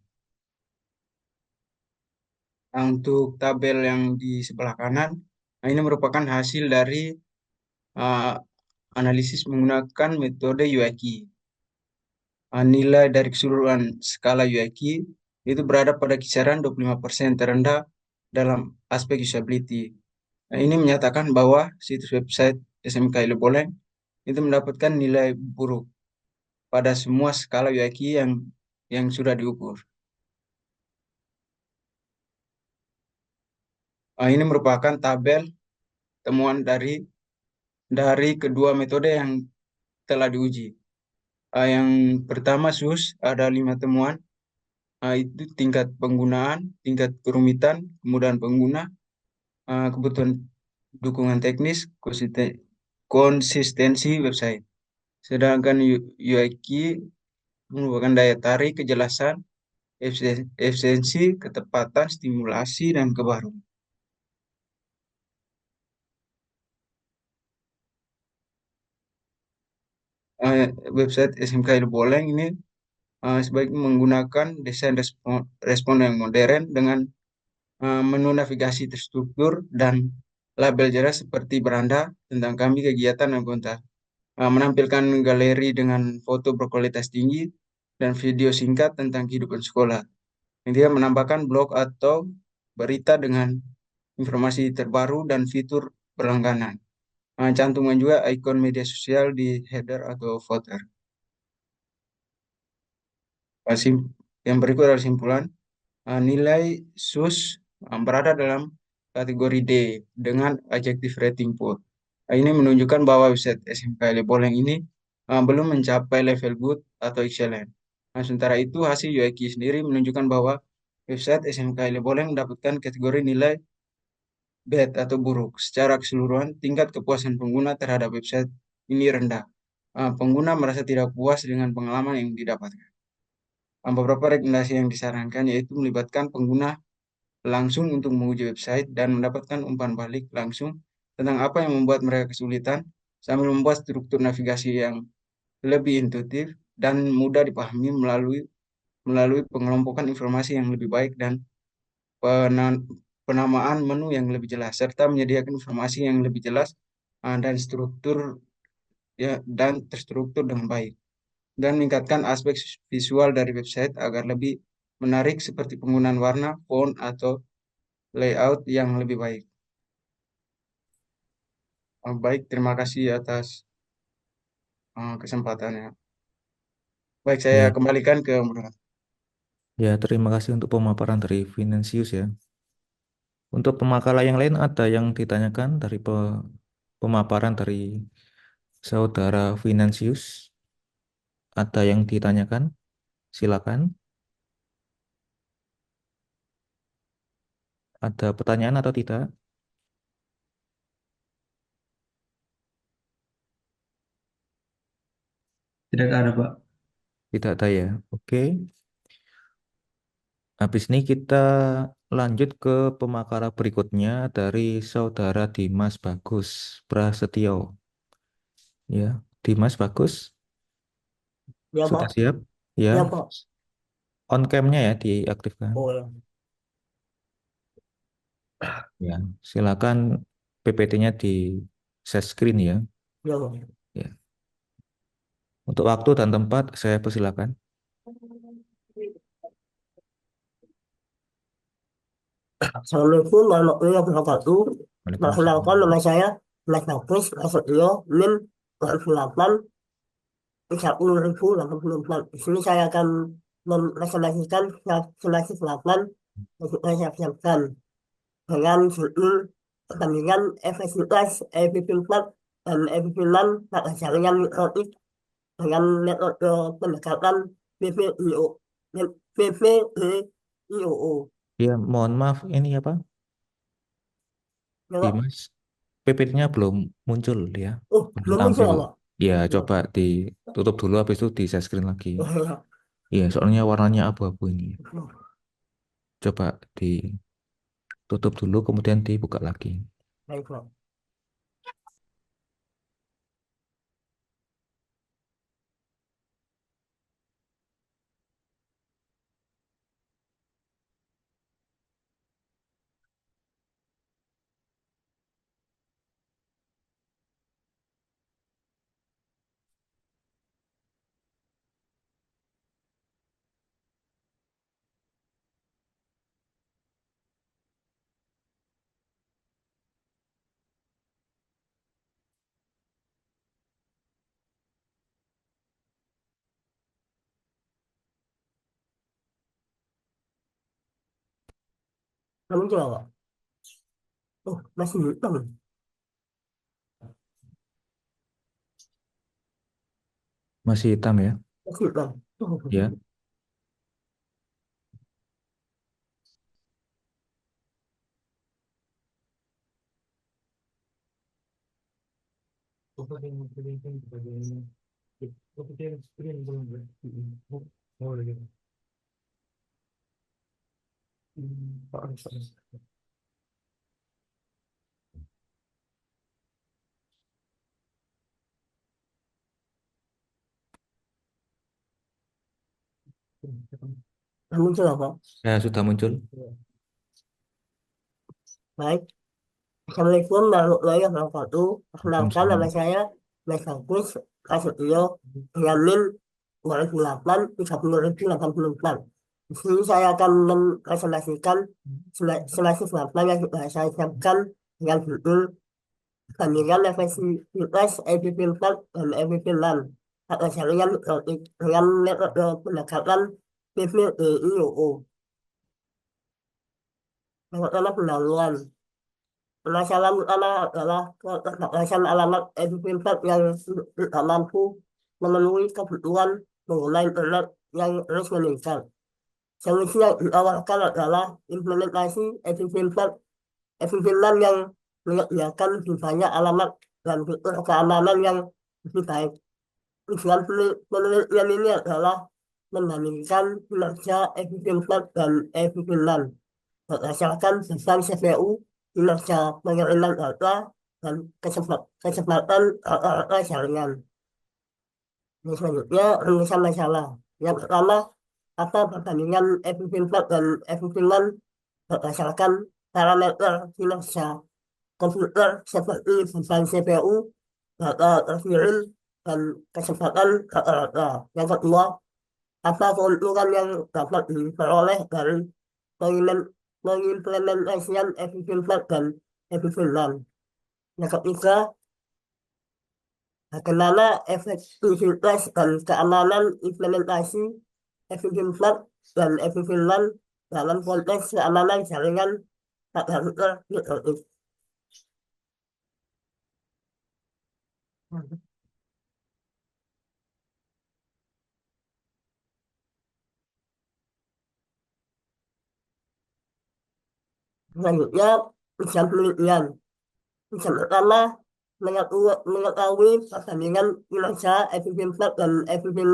Untuk tabel yang di sebelah kanan, ini merupakan hasil dari analisis menggunakan metode UIQ. Nilai dari keseluruhan skala UIQ itu berada pada kisaran 25% terendah dalam aspek usability. Ini menyatakan bahwa situs website SMK Leboleng itu mendapatkan nilai buruk pada semua skala UIQ yang sudah diukur. Ini merupakan tabel temuan dari kedua metode yang telah diuji. Yang pertama SUS ada 5 temuan, itu tingkat penggunaan, tingkat kerumitan, kemudahan pengguna, kebutuhan dukungan teknis, konsistensi website. Sedangkan UIQ merupakan daya tarik, kejelasan, efisiensi, ketepatan, stimulasi, dan kebaruan. Website SMK Leboleng ini sebaiknya menggunakan desain respon yang modern dengan menu navigasi terstruktur dan label jelas seperti beranda tentang kami kegiatan anggota, menampilkan galeri dengan foto berkualitas tinggi dan video singkat tentang kehidupan sekolah. Dia menambahkan blog atau berita dengan informasi terbaru dan fitur berlangganan. Cantumkan juga ikon media sosial di header atau footer. Yang berikut adalah simpulan. Nilai SUS berada dalam kategori D dengan adjective rating poor. Ini menunjukkan bahwa website SMK Leboleng ini belum mencapai level good atau excellent. Sementara itu hasil UIQ sendiri menunjukkan bahwa website SMK Leboleng mendapatkan kategori nilai bad atau buruk. Secara keseluruhan, tingkat kepuasan pengguna terhadap website ini rendah. pengguna merasa tidak puas dengan pengalaman yang didapatkan. Beberapa rekomendasi yang disarankan yaitu melibatkan pengguna langsung untuk menguji website dan mendapatkan umpan balik langsung tentang apa yang membuat mereka kesulitan, sambil membuat struktur navigasi yang lebih intuitif dan mudah dipahami melalui pengelompokan informasi yang lebih baik dan penamaan menu yang lebih jelas, serta menyediakan informasi yang lebih jelas dan terstruktur dengan baik, dan meningkatkan aspek visual dari website agar lebih menarik seperti penggunaan warna, font, atau layout yang lebih baik. Baik, terima kasih atas kesempatannya. Baik, saya Ya, kembalikan ke moderator. ya, terima kasih untuk pemaparan dari Finansius ya. Untuk pemakalah yang lain ada yang ditanyakan dari pemaparan dari saudara Finansius? Ada yang ditanyakan? Silakan. Ada pertanyaan atau tidak? Tidak ada, Pak. Tidak ada ya. Oke. Habis ini kita lanjut ke pemakaran berikutnya dari saudara Dimas Bagus Prasetyo. Ya, Dimas Bagus, Ya, sudah Pak. siap? Ya, Ya, Pak. on cam-nya ya diaktifkan. Oh, ya. Ya, silakan PPT-nya di share screen ya. Ya, Pak. Ya. Untuk waktu dan tempat saya persilakan. Assalamualaikum warahmatullahi wabarakatuh. Perkenalkan, Waalaikumsalam. nama saya Mas Bagus Prasetyo, NIM 08 10.084. Di sini saya akan merekomendasikan simulasi 8 yang saya siapkan dengan judul pertandingan efektivitas EVP4 dan EVP6 pada jaringan mikrotik dengan metode pendekatan PPIO. PPIO. Ya, mohon maaf ini apa? Ya, Pak. Dimas, PPT-nya belum muncul ya. Oh, Belum belum muncul, tampil. Pak. Ya, Ya. coba ditutup dulu habis itu di share screen lagi. Oh, ya. Iya, soalnya warnanya abu-abu ini. Coba ditutup dulu kemudian dibuka lagi. Baik, Pak. Belum muncul, Pak. Oh, masih hitam. Masih hitam ya? Masih hitam. Oh, Ya. belum muncul, Pak. Ya, sudah muncul. Baik. Assalamualaikum warahmatullahi wabarakatuh. Perkenalkan, nama Waalaikumsalam. saya Mas Bagus Prasetyo, dengan NIM 08 30.084. Di sini saya akan merekomendasikan simulasi 8 yang sudah saya siapkan dengan judul pertandingan efektivitas EVP4 dan EVP6 atau jaringan mikrotik dengan metode pendekatan PPIO. Yang pertama, pendahuluan. Permasalahan utama adalah keterbatasan alamat EVP4 yang tidak mampu memenuhi kebutuhan pengguna internet yang terus meningkat. Solusi yang ditawarkan adalah implementasi EVP6 yang menyediakan lebih banyak alamat dan fitur keamanan yang lebih baik. Tujuan penelitian ini adalah membandingkan kinerja efisien dan efisien berdasarkan beban CPU, kinerja pengiriman data, dan kecepatan rata-rata jaringan. Yang selanjutnya, rumusan masalah. Yang pertama, apa perbandingan efisien dan efisien berdasarkan parameter kinerja komputer seperti beban CPU, data terkirim, dan kecepatan rata-rata. Yang kedua, apa keuntungan yang dapat diperoleh dari pengimplementasian efisien dan efisien. Yang ketiga, bagaimana efektivitas dan keamanan implementasi efisien dan efisien dalam konteks keamanan jaringan pada router networking. Selanjutnya, ujian penelitian. Ujian pertama, mengetahui perbandingan kinerja efisien dan efisien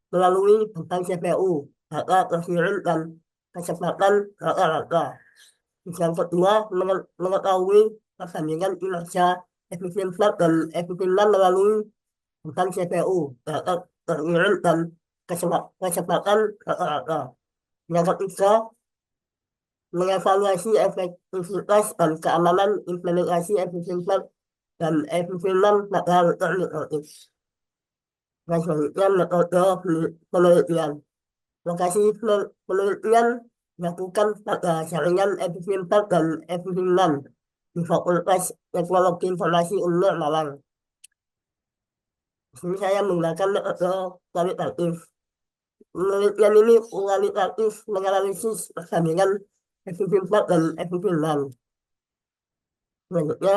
melalui beban CPU, data terkirim, dan kecepatan rata-rata. Yang kedua, mengetahui perbandingan kinerja efisien dan efisien melalui beban CPU, data terkirim, dan kecepatan rata-rata. Yang ketiga, mengevaluasi efektivitas dan keamanan implementasi efisien dan efisien pada router networking. Dan selanjutnya, metode penelitian. Lokasi penelitian dilakukan pada jaringan efisien dan efisien di Fakultas Teknologi Informasi UNER Malang. Di sini saya menggunakan metode kualitatif. Penelitian ini kualitatif menganalisis perbandingan efisien dan efisien. Selanjutnya,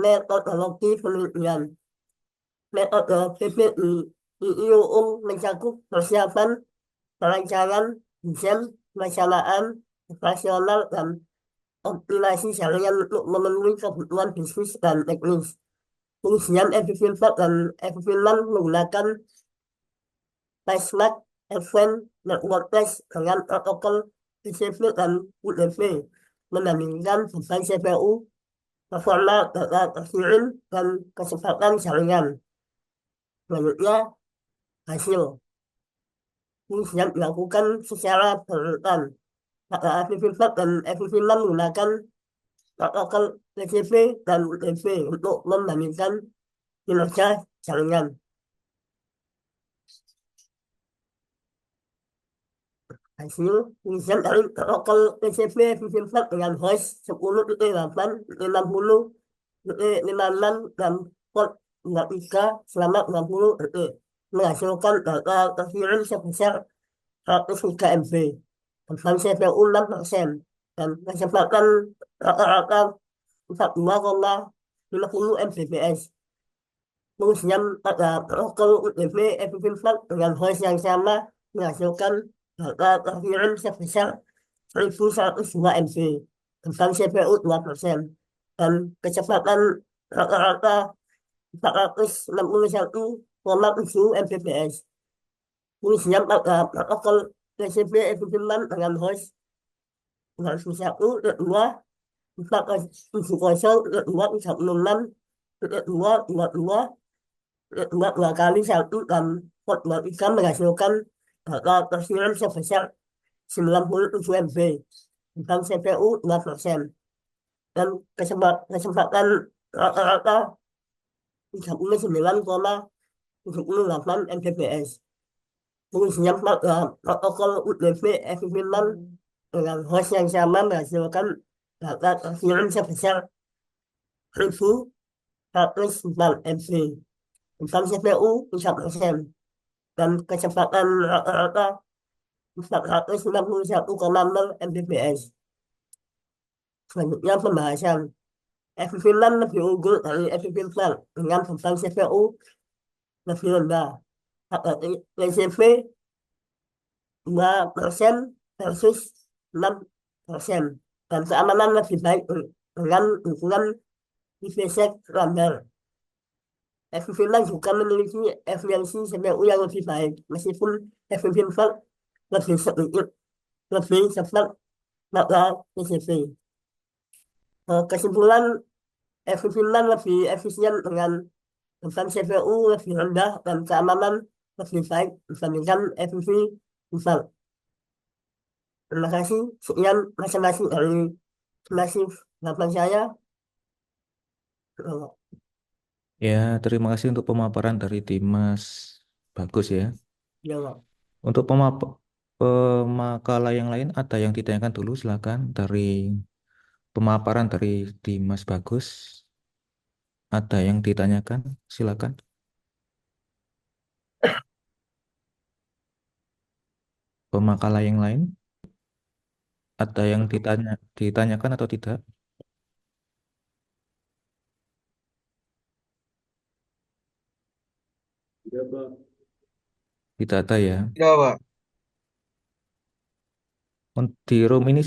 metodologi penelitian. Metode PPI mencakup persiapan, perancangan, desain, pelaksanaan, operasional, dan optimasi jaringan untuk memenuhi kebutuhan bisnis dan teknis. Pengujian efisien dan efisien menggunakan benchmark event network test dengan protokol TCP dan UDP, membandingkan beban CPU, performa data terkirim, dan kecepatan jaringan. Selanjutnya, hasil. Pengujian dilakukan secara berurutan. Pada efisien dan efisien menggunakan protokol TCP dan UDP untuk membandingkan kinerja jaringan. Hasil pengujian dari protokol TCP efisien dengan host 10.8.60.56 dan port 23 selama 60 detik menghasilkan data terkirim sebesar 103 MB, beban CPU 6%, dan kecepatan rata-rata 42,50 Mbps. Pengujian pada protokol UDP efisien dengan host yang sama menghasilkan data terkirim sebesar 1102 MB, beban CPU 2%, dan kecepatan rata-rata 461,7 Mbps. Pengujian pada protokol TCP efisien dengan host 201.2, 470.236.222 dua kali 1 dan port 23 menghasilkan data terkirim sebesar 97 MB, beban CPU 2%, dan kecepatan rata-rata 39,78 Mbps. Pengujian pada protokol UDP efisien dengan host yang sama menghasilkan data terkirim sebesar 1.104 MB, beban CPU 3%, dan kecepatan rata-rata 491,0 Mbps. Selanjutnya, pembahasan. Efisien lebih unggul dari efisien dengan beban CPU lebih rendah. TCP 2% versus 6%, dan keamanan lebih baik dengan dukungan IPsec standar. FV juga memiliki efisiensi CPU yang lebih baik, meskipun FV lebih sedikit, lebih cepat pada PCB. Kesimpulan, FV lebih efisien dengan beban CPU lebih rendah dan keamanan lebih baik dibandingkan FV besar. Terima kasih. Sekian presentasi dari masif harapan saya. Ya, terima kasih untuk pemaparan dari Dimas. Bagus ya. Ya, Pak. Untuk pemakala yang lain ada yang ditanyakan dulu, silakan dari pemaparan dari Dimas Bagus. Ada yang ditanyakan, silakan. Pemakala yang lain ada yang ditanyakan atau tidak? Tidak, Pak. Tidak ada ya. Ya, Pak. Di room ini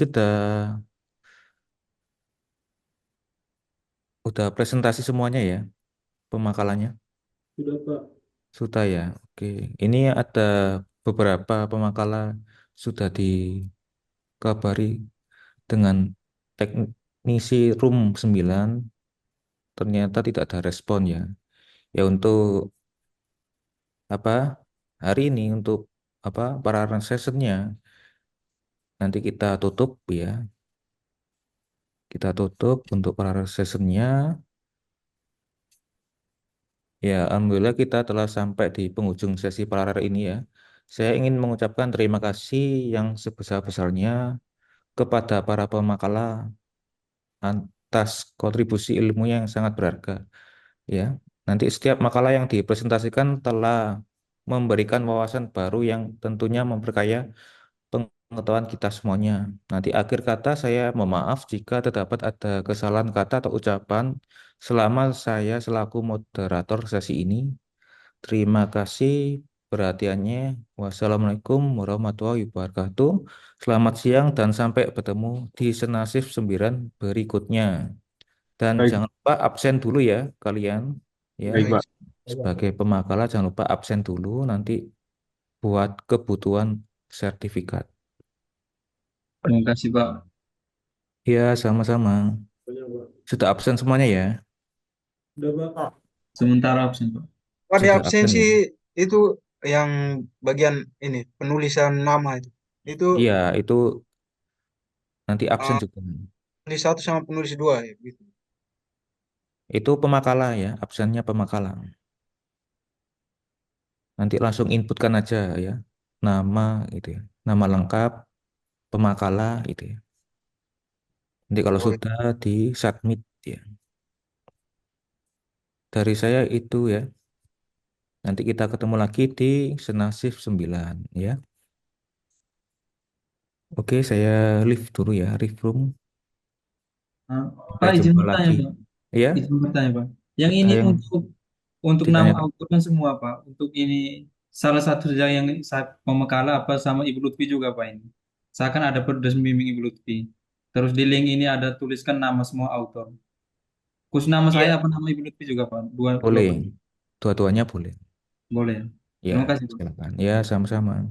udah presentasi semuanya ya, pemakalanya. Sudah, Pak. Sudah ya. Oke. Ini ada beberapa pemakala sudah dikabari dengan teknisi room 9, ternyata tidak ada respon ya. Ya untuk apa hari ini untuk para sessionnya nanti kita tutup ya. Kita tutup untuk para sessionnya. Ya, alhamdulillah kita telah sampai di penghujung sesi paralel ini ya. Saya ingin mengucapkan terima kasih yang sebesar-besarnya kepada para pemakala atas kontribusi ilmu yang sangat berharga. Ya, nanti setiap makalah yang dipresentasikan telah memberikan wawasan baru yang tentunya memperkaya pengetahuan kita semuanya. Nanti akhir kata saya memaaf jika terdapat ada kesalahan kata atau ucapan selama saya selaku moderator sesi ini. Terima kasih perhatiannya. Wassalamualaikum warahmatullahi wabarakatuh. Selamat siang dan sampai bertemu di Senasif 9 berikutnya. Dan Baik, jangan lupa absen dulu ya kalian. Ya, baik, Pak. sebagai pemakala jangan lupa absen dulu nanti buat kebutuhan sertifikat. Terima kasih, Pak. Ya, sama-sama. Banyak, Pak. Sudah absen semuanya ya? Sudah, Pak. Pak. Sementara absen, Pak. Pada Sudah absen absensi ya? itu yang bagian ini penulisan nama itu. Itu Iya, itu nanti absen ah, juga. penulis satu sama penulis dua ya, gitu. Itu pemakala ya, absennya pemakala. Nanti langsung inputkan aja ya, nama gitu ya, nama lengkap, pemakala gitu ya. Nanti kalau Boleh. sudah di submit ya. Dari saya itu ya. Nanti kita ketemu lagi di Senasif 9 ya. Oke, saya leave dulu ya, leave room. Sampai Pak, izin jumpa bertanya, lagi. Pak. Ya, Izin bertanya, Pak. Yang ada ini yang untuk nama ditanyakan. autor kan semua, Pak. Untuk ini salah satu yang saya pemekala apa sama Ibu Lutfi juga, Pak ini. Saya kan ada bimbing Ibu Lutfi. Terus di link ini ada tuliskan nama semua autor. Khusus nama saya Iya. apa nama Ibu Lutfi juga, Pak? Dua, dua, Boleh, Pak. dua-duanya boleh. Boleh. Ya, Terima kasih, Pak. silakan. Ya, sama-sama.